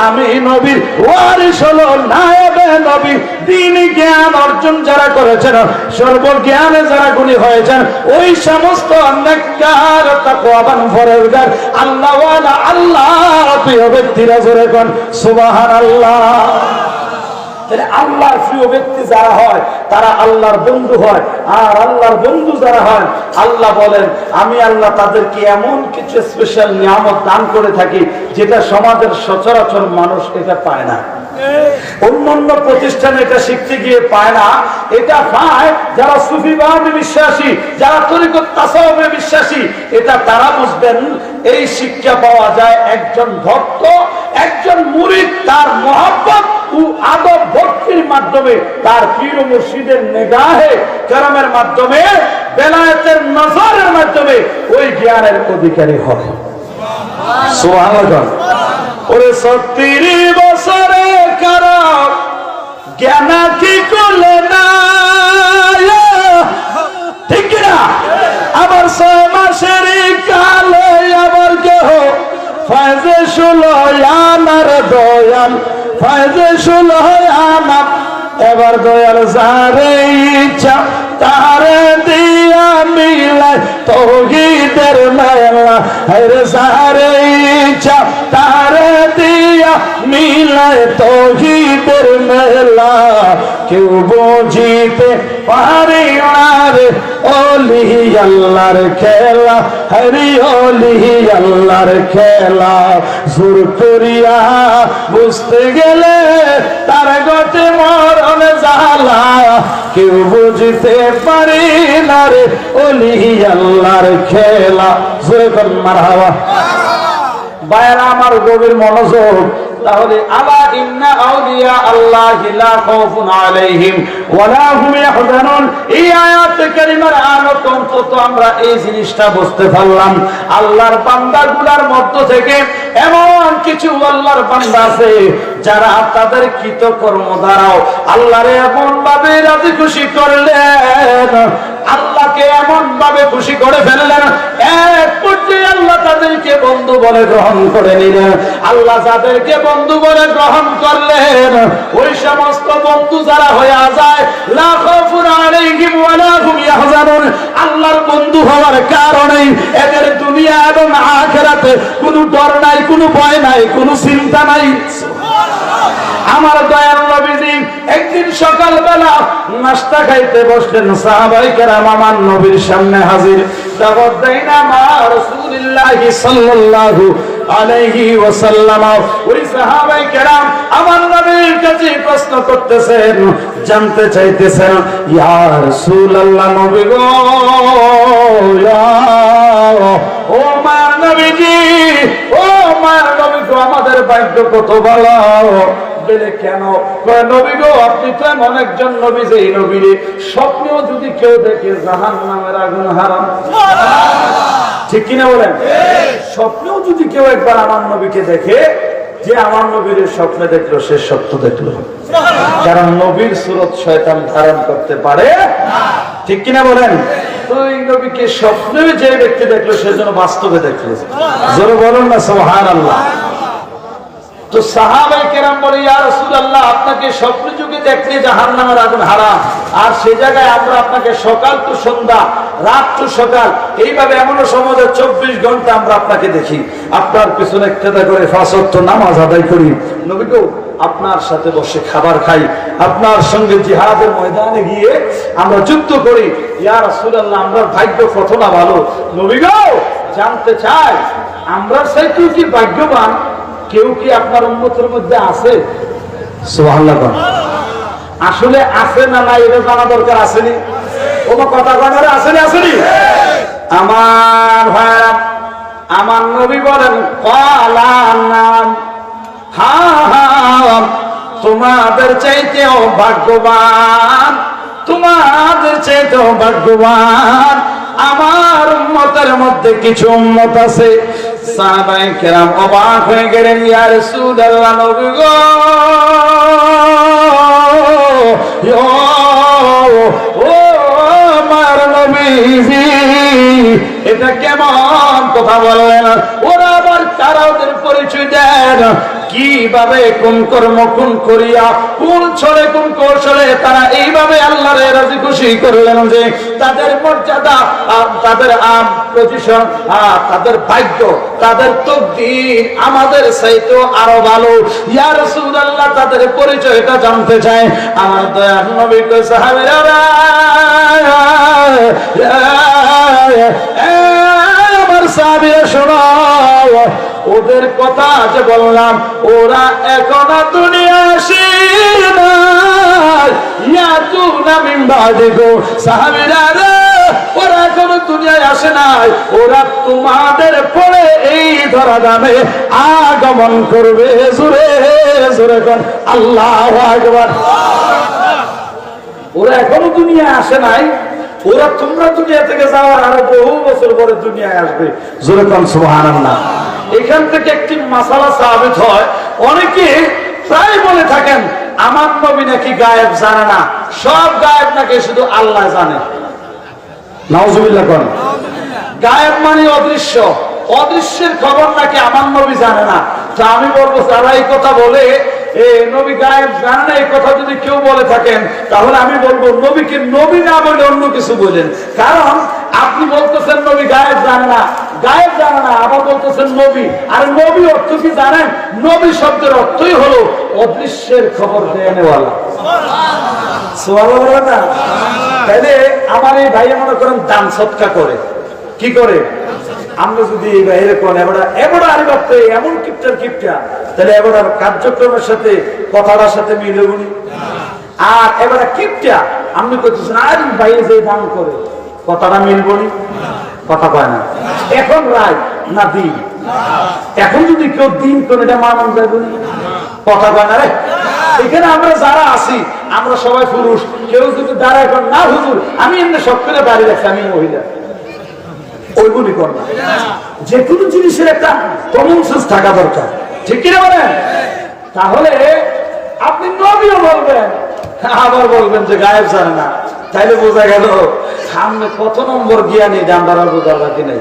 আমি নবীর ওয়ারিস হলো নায়েবে নবী। দ্বীন জ্ঞান অর্জন যারা করেছেন, সর্বজ্ঞানে যারা গুণী হয়েছেন, ওই সমস্ত নেককার তাকওয়াবান পরহেজগার আল্লাহওয়ালা আল্লাহর প্রিয় ব্যক্তিরা জোরে কোন সুবহানাল্লাহ। আল্লাহর প্রিয় ব্যক্তি যারা হয় তারা আল্লাহর বন্ধু হয়, আর আল্লাহর বন্ধু যারা হয় আল্লাহ বলেন আমি আল্লাহ তাদেরকে এমন কিছু স্পেশাল নিয়ামত দান করে থাকি যেটা সমাজের সচরাচর মানুষ এটা পায় না। অন্যান্য প্রতিষ্ঠানে এটা শিখতে গিয়ে পায় না, এটা পায় যারা সুফিবাদে বিশ্বাসী, যারা তরিকত তাসাউফে বিশ্বাসী। এটা তারা বুঝবেন এই শিক্ষা পাওয়া যায় একজন ভক্ত, একজন মুরিদ তার মহব্বত ও আদব ভক্তির মাধ্যমে, তার পীর ও মুর্শিদের নিগাহে কেরামের মাধ্যমে, বেলায়েতের নজরের মাধ্যমে ওই জ্ঞানের অধিকারী হয়। সুবহানাল্লাহ। ওরে ৩০ বছরে কারো জ্ঞান কি করলে না, ঠিক না? আবার ৬ মাসের কালে আবার কেহ ফায়জে সুলয়ানার দয়াল, ফায়জে সুলয়ানা এবার দয়াল যারে ইচ্ছা তারে দিয়া মিলাই তৌহিদের মেলা, হরে যারে ইচ্ছা তারে দিয়া মিলাই তৌহিদের মেলা। কেউ বুঝিতে পারে না রে ওলি আল্লাহর খেলা, হরি ওলি আল্লাহর খেলা। জোর করিয়া বুঝতে গেলে তার গতে মরণ জ্বালা, কেউ বুঝতে পারে না রে ওলি আল্লাহর খেলা। জোরে কোন মারহাবা। বায়রা আমার গভীর মনোযোগ। তাহলে আলা ইন্না আউলিয়া আল্লাহি লা খাউফুন আলাইহিম ওয়া লা হুম ইয়াহজানুন, এই আয়াতে কারিমার আলোকে অন্তত আমরা এই জিনিসটা বুঝতে পারলাম। আল্লাহর বান্দাগুলোর মধ্য থেকে এমন কিছু আল্লাহর বান্দা আছে যারা তাদের কৃতকর্ম দ্বারাও আল্লাহরে এমন ভাবে রাজি খুশি করলেন, আল্লাহকে এমন ভাবে খুশি করে ফেললেন, এক পর্যায়ে আল্লাহ তাদেরকে বন্ধু বলে গ্রহণ করে নিলেন। আল্লাহ যাদেরকে বন্ধু বলে গ্রহণ করলেন, ওই সমস্ত বন্ধু যারা হয়ে যায় লা খাউফুন আলাইহিম ওয়া লা হুম ইয়াহজানুন, আল্লাহর বন্ধু হওয়ার কারণে এদের দুনিয়া এবং আখিরাতে কোনো ডর নাই, কোনো ভয় নাই, কোনো চিন্তা নাই। আমার দয়াল নবীজি একদিন সকালবেলা নাস্তা খাইতে বসলেন, সাহাবায়ে কেরাম আমার নবীর সামনে হাজির। দাওয়াত দেয় না মা রাসূলুল্লাহ সাল্লাল্লাহু আলাইহি ওয়াসাল্লাম। ওই সাহাবায়ে কেরাম আমার নবীর কাছে প্রশ্ন করতেছেন, জানতে চাইতেছেন, ইয়া রাসূলুল্লাহ নবী গো, ও মা নবীজি, ও মা নবী গো, আমাদের ভাগ্য কত ভালো। কেন নবী গো, আপনি তো এমন একজন নবী যে এই নবীর স্বপ্নেও যদি কেউ দেখে জাহান্নামের আগুন হারাম, ঠিক কিনা বলেন? স্বপ্নেও যদি কেউ একবার আমার নবীকে দেখে, যে আমার নবীর স্বপ্নে দেখলো সে সত্য দেখলো, কারণ নবীর সুরত শয়তান ধারণ করতে পারে, ঠিক কিনা বলেন? তো এই নবীকে স্বপ্নে যে ব্যক্তি দেখলো সেজন্য বাস্তবে দেখলো। জোরে বলুন না সুবহানাল্লাহ। তো সাহাবায়ে কেরাম বলে, ইয়া রাসূলুল্লাহ আপনাকে স্বপ্ন যুগে দেখলে জাহান্নামের আগুন হারাম, আর সেই জায়গায় আমরা আপনাকে সকাল টু সন্ধ্যা, রাত টু সকাল, এইভাবে এমনও সমাজে 24 ঘন্টা আমরা আপনাকে দেখি, আপনার পিছনে ইক্তেদা করে 5 ওয়াক্ত নামাজ আদায় করি, নবী গো আপনার সাথে বসে খাবার খাই, আপনার সঙ্গে জিহাদের ময়দানে গিয়ে আমরা যুদ্ধ করি। ইয়া রাসূলুল্লাহ আমরা ভাগ্য কত না ভালো। নবী গো জানতে চাই আমরা চাইতেও কি ভাগ্যবান কেউ কি আপনার উম্মতের মধ্যে আছে? সুবহানাল্লাহ। আসলে আছে না নাই এটা জানা দরকার। আসেনি কোনো কথা কথা আসেনি, আসেনি আমার ভাই, আমার নবী বলেন ক্বালা নাম, হ্যাঁ তোমাদের চাইতেও ভাগ্যবান, তোমাদের চাইতেও ভাগ্যবান আমার উম্মতের মধ্যে কিছু উম্মত আছে। সাহাবায়ে কেরাম অবাক হয়ে গেলেন, ইয়া রাসূলুল্লাহ নবী গো, ও আমার নবীজি এটা কেমন কথা বললেন? ওরা আবার তারা ওদের পরিচয় দেন কিভাবে কোন কর্ম কোন করিয়া কোন ছলে কোন কৌশলে তারা এইভাবে আল্লাহরে রাজি খুশি করলেন যে তাদের মর্যাদা আর তাদের পজিশন তাদের ভাগ্য তাদের তকদীর আমাদের চাইতে আরো ভালো। ইয়া রাসূলুল্লাহ তাদের পরিচয়টা জানতে চায়। আমার দয়ার নবী কই সাহাবীরা আমার সাহাবীরা শোনো ওদের কথা যে বললাম ওরা এখনো দুনিয়া আসে নাই। ইয়াতুনা মিন বাদিকুম সাহাবীরা ওরা এখনো দুনিয়ায় আসে নাই। ওরা তোমাদের পরে এই ধরা দামে আগমন করবে। জোরে জোরে কোন আল্লাহু আকবার। ওরা এখনো দুনিয়ায় আসে নাই। ওরা তোমরা দুনিয়া থেকে যাওয়ার আরো বহু বছর পরে দুনিয়ায় আসবে। জোরে কোন সুবহানাল্লাহ। এখান থেকে একটি মাসালা সাবিত হয়। অনেকে প্রায় বলে থাকেন আমার নবী নাকি গায়েব জানে না, সব গায়েব নাকি শুধু আল্লাহ জানে। নাউজুবিল্লাহ কোন। গায়েব মানে অদৃশ্য, অদৃশ্যের খবর নাকি আমার নবী জানে না। তা আমি বলবো যারা এই কথা বলে নবী গায়েব জানে না এই কথা যদি কেউ বলে থাকেন তাহলে আমি বলবো নবীকে নবী না বলে অন্য কিছু বলেন। কারণ আপনি বলতেছেন নবী গায়েব জানে না, গায়েব জানে না, আবার বলতেছেন নবী। আর নবী অর্থ কি জানেন? নবী শব্দের অর্থই হলো অদৃশ্যের খবর দেওয়ালা। সুবহানাল্লাহ না? তাহলে আমার এই ভাই মনে করেন দান সৎকা করে কি করে? আমরা যদি এই বাইরে কোন এবার আরে বাপরে এমন কিপটার কিপটা, তাহলে এবার কার্যক্রমের সাথে কথাটার সাথে মিলে বলি। আর এবার কিপটা আপনি করতেছেন আর বাইরে যে দান করে কথাটা মিলবো নি, কথা কয় না। এখন রায় না দিন, এখন যদি কেউ দিন করে এটা মানন যাবে কথা কয় না রে। এখানে আমরা যারা আছি আমরা সবাই পুরুষ, কেউ যদি দাঁড়ায় এখন না হুজুর আমি এমনি সব করে দাঁড়িয়ে রাখছি আমি মহিলা, ওইগুলি কর না। যে কোনো জিনিসের একটা কমন সেন্স থাকা দরকার, ঠিক কিনা বলেন? তাহলে আপনি নবীও বলবেন আবার বলবেন যে গায়েব জানে না, তাইলে বোঝা গেল সামনে কত নম্বর জ্ঞানী জানবার বোঝার বাকি নেই।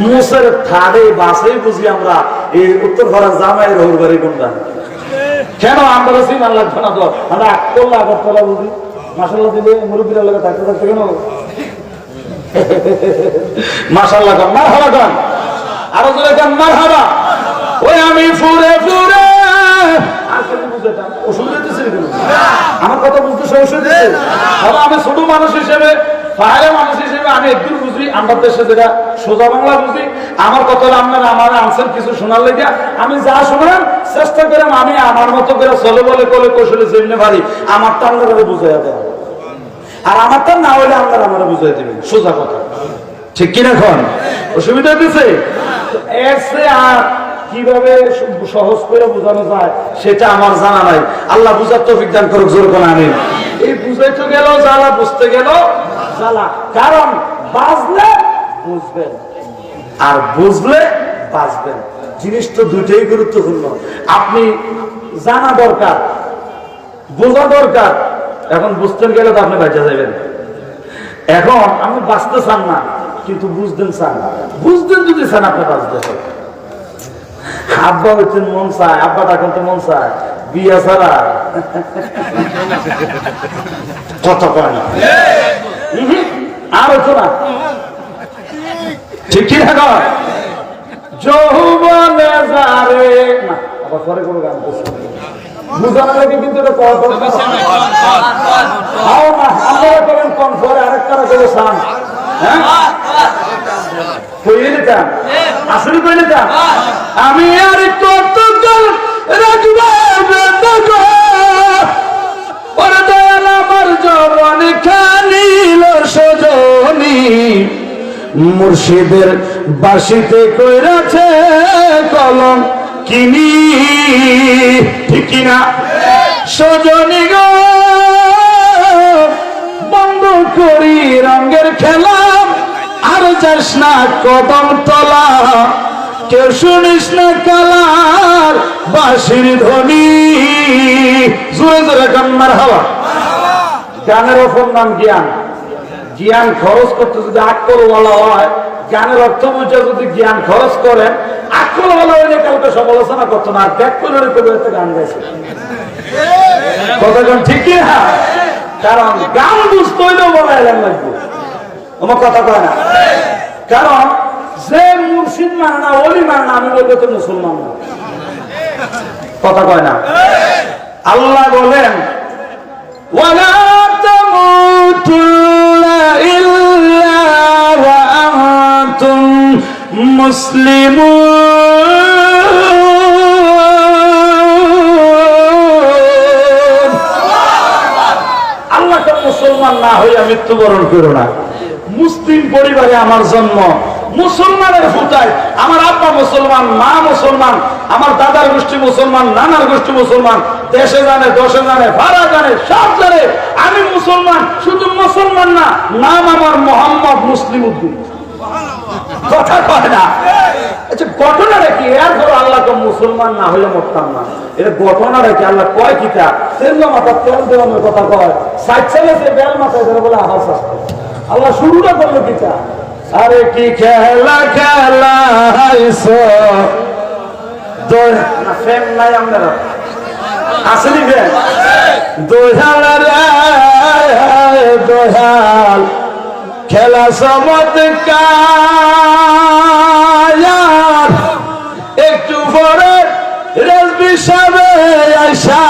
মুসের থার্ডে বাসেই বুঝি আমরা এই উত্তর ভারত জামাই রহুর বাড়ি কোনটা কেন আমরা সিমান লাগবে না তো আমরা করলে আগরতলা বুঝি মাসাল্লাহ দিলে মুরব্বীরা লাগে থাকতে থাকতে কেন মাশাআল্লাহ গান মারহাবা গান আরো জোরে গান মারহাবা। ওই আমি ফুরে ফুরে আর কেন বুঝাতাম অসুবিধা দিচ্ছে আমার কথা বুঝতে সমস্যা দিচ্ছে। তবে আমি ছোট মানুষ হিসেবে বাইরে মানুষ হিসেবে আমি একদম বুঝি, আমরা দেশে যেটা সোজা বাংলা বুঝি। আমার কথা আপনারা আমার আনসার কিছু শোনার লেগে আমি যা শোনান চেষ্টা করেন আমি আমার মতো করে চলে বলে কলে কৌশলে যেমনি পারি আমারটা আপনারা বুঝাইয়া দেন, আর আমারটা না হলে আপনারা আমরা বুঝাই দেবেন, সোজা কথা, ঠিক কিনা? এখন অসুবিধা দিচ্ছে এসে আর কিভাবে সহজ করে বোঝানো যায় সেটা আমার জানা নাই। আল্লাহ বুঝার তৌফিক দান করুক, জোর করে আমিন। এই বুঝাইতে গেল জ্বালা, বুঝতে গেল জ্বালা। কারণ বাজলে বুঝবেন আর বুঝলে বাঁচবেন, জিনিস তো দুইটাই গুরুত্বপূর্ণ। আপনি জানা দরকার, বোঝা দরকার। এখন বুঝতে গেলে তো আপনি বাঁচা যাবেন। এখন আপনি বাঁচতে চান না কিন্তু বুঝতেন চান, বুঝতেন যদি চান আপনি বাঁচতে চান। আব্বা হচ্ছেন মন চায়, আব্বা ডাকেন তো মন চায়, বিয়া ছাড়া কথা কয় না আর হতো না, ঠিক কি না? যৌবনে যারে না আবার পরে কোনো গান করছে বুঝানো লাগে কিন্তু এটা করা দরকার। আপনারা করেন কোন পরে আরেকটারা করে চান, হ্যাঁ কইয়ে নিতাম আসলে কই নিতাম আমি আর কত রাখবো আমার জবান খানিল সজনী মুর্শিদের বাসিতে কইরাছে কলম কিনি, ঠিক কিনা? সজনী গো বন্ধ করি রঙের খেলা আর যাস না কদম তলা, কেউ শুনিস না কালার বাঁশির ধ্বনি। জোরে জোরে গান মারহাবা। গানের ওপর নাম জ্ঞান। জ্ঞান খরচ করতে যদি আকলওয়ালা হয় গানের অর্থ বুঝে যদি জ্ঞান খরচ করেন আকল ভালো হইলে কাউকে সমালোচনা করতো না, আর ব্যাক করে কবি একটা গান গাইছে। কতক্ষণ ঠিক কি না? কারণ গান বুঝতে হইলেও বলা এলাম লাগবে, আমার কথা কয় না। কারণ যে মুর্শিদ মানে না, ওলি মানে না, আমি বলবো তো মুসলমান না, কথা কয় না। আল্লাহ বলেন ওয়ালা তামুতুন্না ইল্লা ওয়া আনতুম মুসলিমুন। আল্লাহ তো মুসলমান না হইয়া মৃত্যুবরণ করো না। মুসলিম পরিবারে আমার জন্ম, মুসলমানের ফুটায়, আমার আব্বা মুসলমান, মা মুসলমান, আমার দাদার গোষ্ঠী মুসলমান, নানার গোষ্ঠী মুসলমান, দেশে জানে, দশে জানে, ভাড়া জানে, সব জানে আমি মুসলমান। শুধু মুসলমান না, নাম আমার মোহাম্মদ মুসলিম উদ্দিন, কথা কয় না। আচ্ছা ঘটনাটা কি? এর ধরো আল্লাহ তো মুসলমান না হলে মরতাম না, এটা ঘটনাটা কি? আল্লাহ কয় কিতা তেল মাথা তেল দেওয়ানোর কথা কয়, সাইড সাইডে সে বেল মাথায় ধরে বলে আওয়াজ আসছে। আল্লাহ শুরুটা করলো কিতা? আরে কি খেলা খেলাইছো না ফ্যান নাই আমরা আসেনি ফ্যান দোহাল রে দোহাল খেলা চমৎকার একটু পরে রেজবি সাহেব আয়সা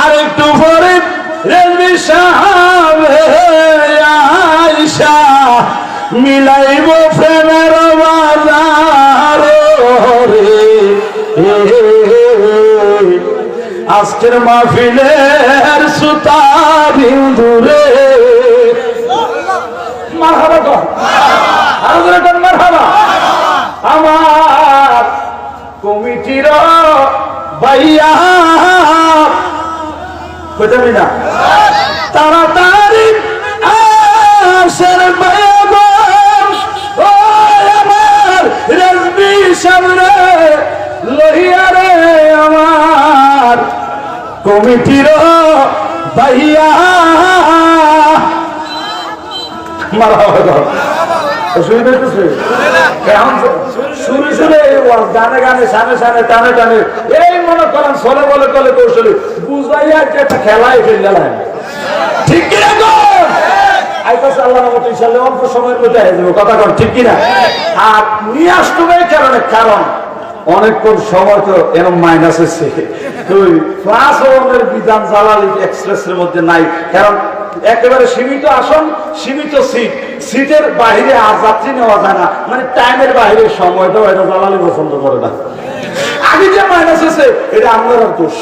আর একটু পরে রেজবি সাহেব আয়সা মিলাইব প্রেমের বাজার রে আজকের মাহফিলের সুতা বিন্দুরে মারহাবা কর আরো জোরে কর মারহাবা। আমার কমিটির ভাইয়া কইতাবি না তাড়াতাড়ি আসের বায়াবাস ও আমার রেজবি সামনে লহিয়া রে আমার কমিটির ভাইয়া মারহাবা। অসুবিধা কিছু এখন শুনে শুনে গানে গানে সামনে সামনে টানে টানে এই মনে করেন চলে বলে কলে কৌশলী বুঝাইয়া একটা খেলায় ফেললাম, ঠিক কিনা গো? আইতাছে আল্লাহর মতো ইনশাআল্লাহ অল্প সময়ের মধ্যে হয়ে যাবে, কথা কন ঠিক কিনা? আর নিয়ে আসতে হবে কারণে, কারণ অনেকক্ষণ সময় তো এরকম মাইনাস হচ্ছে, তুই ক্লাস ওয়ানের বিধান জালালি এক্সপ্রেসের মধ্যে নাই, কারণ একেবারে সীমিত আসন, সীমিত সিট, সিটের বাহিরে আর যাত্রী নেওয়া যায় না, মানে টাইমের বাহিরে সময়টাও এটা জালালি পছন্দ করে না। আগে যে মাইনাস হয়েছে এটা আপনার দোষ,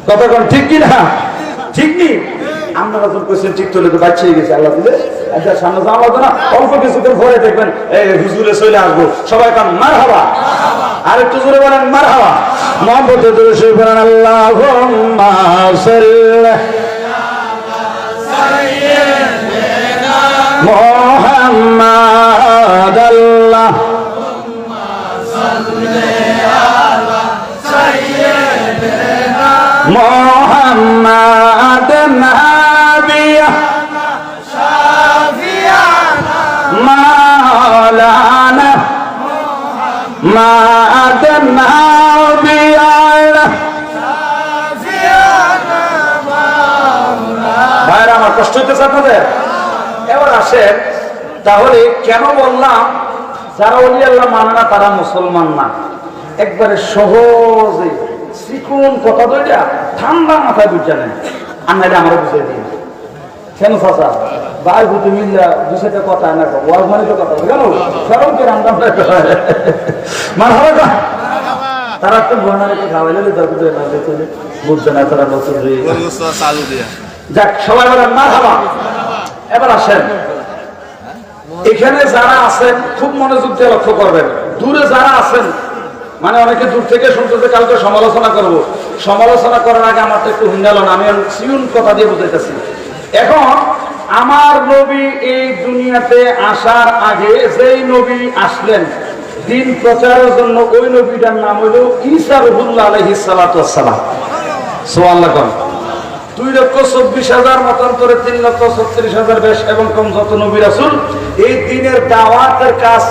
কথা কন ঠিক কিনা? ঠিক নেই আপনারা যখন কোয়েশ্চেন ঠিক করলে তো বাচ্চাই গেছে আল্লাহ দিলে। আচ্ছা সামনে যাওয়া হতো না, অল্প কিছুক্ষণ পরে দেখবেন এই হুজুরে চলে আসবো, সবাই কান মারহাবা, আর একটু জোরে বলেন মারহাবা। মুহাম্মদুর রাসূল বলেন আল্লাহুম্মা সাল্লি মুহাম্মাদ আল্লাহুম্মা সাল্লি আলা সাইয়্যিদিনা মুহাম্মাদ নাবিয়া শাফিয়ানা মাওলানা মুহাম্মাদ নাবিয়া শাফিয়ানা মাওলানা। ভাইরা আমার কষ্ট হইতেছে আপনাদের? এবার আসেন তাহলে কেন বললাম যারা ওলি আল্লাহ মানে না তারা মুসলমান না? একবারে সহজে চিকুন কথা দুইটা ঠান্ডা মাথায় বুঝা নেন, আর নাইলে আমরা বুঝাই দিই কেন চাচা ভাই বুঝে মিল্লা দুশোটা কথা না ওয়াজ মানে তো কথা কেন সরম কে রান্না মানে হবে না, তারা একটু বর্ণা রেখে খাওয়াইলে বুঝছে না তারা নতুন যাক সবাই বলেন মারহাবা। এবার আসেন এখানে যারা আছেন খুব মনোযোগ দিয়ে লক্ষ্য করবেন, দূরে যারা আছেন মানে অনেকে দূর থেকে শুনতেছে কালকে সমালোচনা করব, সমালোচনা করার আগে আমার তো একটু হুঙ্গাল না, আমি সিউন কথা দিয়ে বুঝাইতেছি। এখন আমার নবী এই দুনিয়াতে আসার আগে যেই নবী আসলেন দিন প্রচারের জন্য, ওই নবীটার নাম হইল ঈসা রুহুল্লাহ আলাইহিস সালাতু ওয়াস সালাম। সুবহানাল্লাহ। 2,24,000 মতান্তরে 3,36,000 বেশ এবং কম যত নবী রাসূল এই দিনের দাওয়াতের কাজ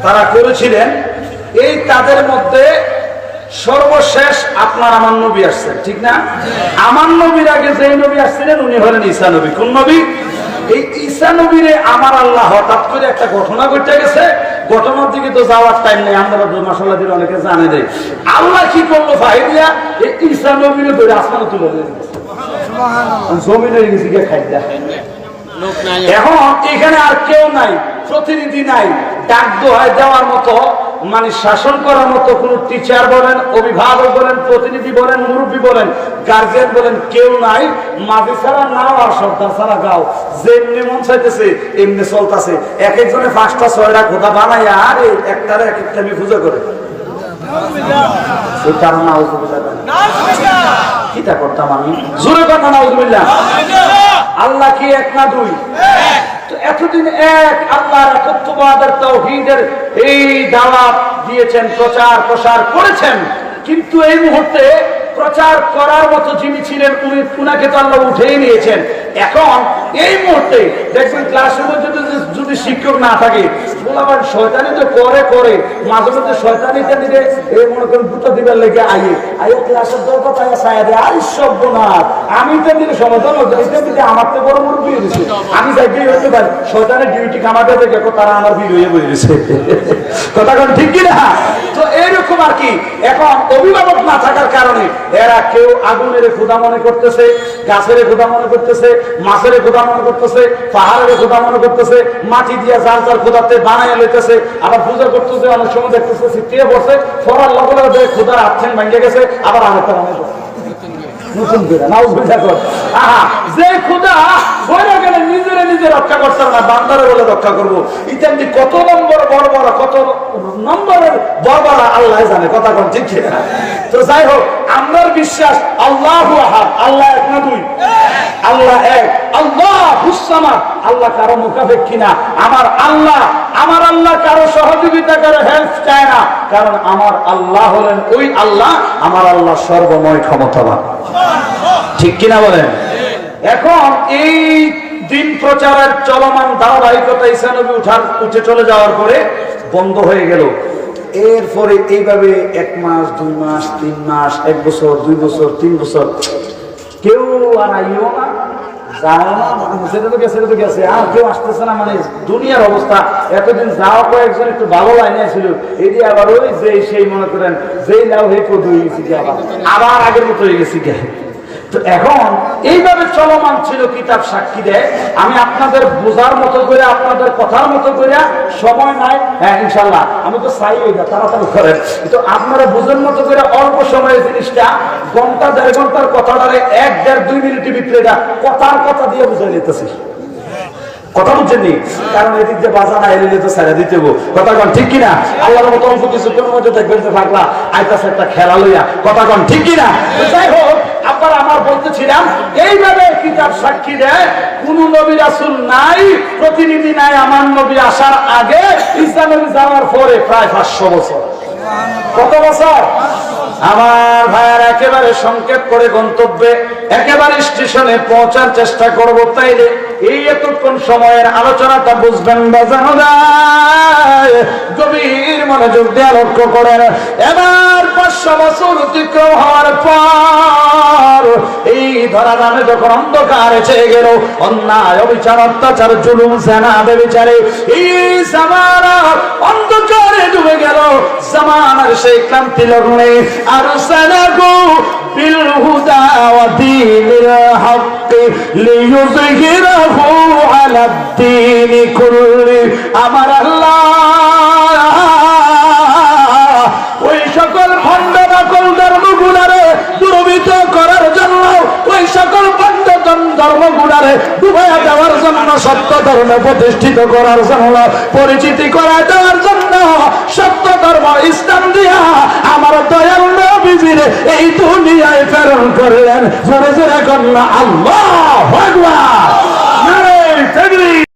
তারা করেছিলেন। এই তাদের মধ্যে সর্বশেষ আপনার আমার নবী আসছেন, ঠিক না? আমার নবীর আগে যে নবী আসছিলেন উনি হলেন ঈসা নবী। কোন নবী? এই ঈসা নবীরে আমার আল্লাহ হঠাৎ করে একটা ঘটনা ঘটে গেছে। ঘটনার দিকে তো যাওয়ার টাইম নেই, আমরা মাসাল্লাহ দিলে অনেকে জানে দেয়। আল্লাহ কি করলো ভাইরা, এই ঈসা নবীরে ধরে আসমানে তুলে দিয়েছে, জমিনে গেছে গিয়ে খাইয়া। এখন এখানে আর কেউ নাই, প্রতিনিধি নাই, ডাক দোহাই দেওয়ার মতো, মানে শাসন করার মতো কোন টিচার বলেন, অভিভাবক বলেন, প্রতিনিধি বলেন, মুরব্বী বলেন, গার্জিয়ান বলেন, কেউ নাই। মাঝি ছাড়া নাও আর সর্দার ছাড়া গাও, যেমনি মন চাইতেছে এমনি চলতেছে। এক একজনে 5টা 6টা খোদা বানাই আর একটারে এক একটা আমি পূজা করে কিটা করতাম আমি। জোরে কথা নাউজুবিল্লাহ। আল্লাহ কি এক না দুই? এতদিন এক আল্লাহর একত্ববাদের তাওহীদের এই দাওয়াত দিয়েছেন, প্রচার প্রসার করেছেন, কিন্তু এই মুহূর্তে প্রচার করার মতো যিনি ছিলেন উনাকে তো আল্লাহ উঠেই নিয়েছেন। এখন এই মুহূর্তে দেখবেন ক্লাসরুমে যদি শিক্ষক না থাকে, বলাবার শয়তানি তো করে মাঝে মধ্যে শয়তানিটা নিয়ে এই মনে করেন দুটো দিবার লেগে আইয়ে ক্লাসের দরকার তাই ছায়া দেয়। আর সভ্য না, আমি তো দিলে সমাধান হতো, এটা দিতে আমার তো বড় মুরব্বী হয়েছে, আমি যাই বিয়ে হতে পারি। শয়তানের ডিউটি কামাতে দেখে তারা আমার বিয়ে হয়ে বসেছে, কথা কোন ঠিক কিনা? তো এইরকম আর কি। এখন অভিভাবক না থাকার কারণে এরা কেউ আগুনের খোদা মনে করতেছে, গাছের খোদা মনে করতেছে, মাছের খোদা মনে করতেছে, পাহাড়ের খোদা মনে করতেছে, মাটি দিয়া জাল জাল খোদাতে বানায় লইতেছে, আবার পূজা করতেছে। অনেক সময় দেখতেছে চিত্রিয়ে বসে ফরার লগে লগে খোদার হাত ঠ্যাং ভেঙে গেছে, আবার আরেকটা মনে করছে নতুন করে নাউজুবিল্লাহ কর। যে খোদা বইরা গেলে নিজে রক্ষা করতে না, বান্দারে বলে রক্ষা করবো। ইত্যাদি কত নম্বর বড় কত নম্বরের বড় আল্লাহ জানে, কথা কোন ঠিক না? তো যাই হোক, আমার বিশ্বাস আল্লাহু আহাদ, আল্লাহ এক না দুই? আল্লাহ এক। আল্লাহুস সামাদ, আল্লাহ কারো মুখাপেক্ষী না। আমার আল্লাহ কারো সহযোগিতা করে হেল্প চায় না, কারণ আমার আল্লাহ হলেন ওই আল্লাহ, আমার আল্লাহ সর্বময় ক্ষমতাবান, ঠিক কিনা বলেন? এখন এই দিন প্রচারের চলমান ধারাবাহিকতা ঈসা নবী উঠে চলে যাওয়ার পরে বন্ধ হয়ে গেল। এরপরে এইভাবে 1 মাস 2 মাস 3 মাস 1 বছর 2 বছর 3 বছর কেউ আর আইও না, যায় না, সেটা তো গেছে, আর কেউ আসতেছে না। মানে দুনিয়ার অবস্থা এতদিন যাওয়া কয়েকজন একটু ভালো লাইনে ছিল, এই যে আবার ওই যে সেই মনে করেন যেই নাও হে কদ হয়ে গেছি, আবার আগের মতো হয়ে গেছি। তো এখন এইভাবে চলমান ছিল, কিতাব সাক্ষী দেয়। আমি আপনাদের বোঝার মতো করে, আপনাদের কথার মতো করে, সময় নাই, হ্যাঁ ইনশাল্লাহ আমি তো চাই না তাড়াতাড়ি করেন, তো আপনারা বোঝার মতো করে অল্প সময়ের জিনিসটা ঘন্টা 1.5 ঘন্টার কথাটারে 1-1.5-2 মিনিটের ভিতরে কথা দিয়ে বুঝাই নিতেছি। কথা বুঝছেন নি? কারণ এদিক যে বাজা না এলে তো ছেড়ে দিতে কথা কন ঠিক কিনা? আল্লাহর মতো অল্প কিছু কোনো মধ্যে দেখবেন যে পাগলা আইতাছে একটা খেলা লইয়া, কথা কন ঠিক কিনা? যাই হোক, আপনার আমার বলতেছিলাম এইভাবে কিতাব সাক্ষী দেয় কোন নবী রাসূল নাই, প্রতিনিধি নাই আমার নবী আসার আগে, ঈসা নবী যাওয়ার পরে প্রায় 500 বছর। কত বছর? আমার ভাইয়ার একেবারে সংক্ষেপ করে গন্তব্যে একেবারে স্টেশনে পৌঁছার চেষ্টা করব। তাইলে এই এতক্ষণ সময়ের আলোচনাটা বুঝবেন বাজানো যায়, গভীর মনোযোগ দিয়ে লক্ষ্য করেন। এবার 500 বছর অতিক্রম হওয়ার পর এই ধরাধামে যখন অন্ধকার ছেয়ে গেল, অন্যায় অবিচার অত্যাচার জুলুম সেনা বেবিচারে এই জামানা অন্ধকারে ডুবে গেল। জামানার সেই ক্লান্তি লগ্নে আরসালাহু বিল হুদা ওয়া দীনিল হক লিইয়ুযহিরাহু আলাদ দীনি কুল্লি। আমার আল্লাহ ওই সকল ভণ্ড নকল ধর্মগুলারে দুর্বৃত্ত করার জন্য, ওই সকল ভণ্ড ধর্মগুলারে ডুবাইয়া দেওয়ার জন্য, সত্য ধর্ম প্রতিষ্ঠিত করার জন্য, পরিচিতি করা দেওয়ার জন্য, সত্য ধর্ম ইসলাম দিয়া আমার দয়াল নবীজিরে এই দুনিয়ায় প্রেরণ করলেন। জোরে জোরে কন্যা আল্লাহু আকবার।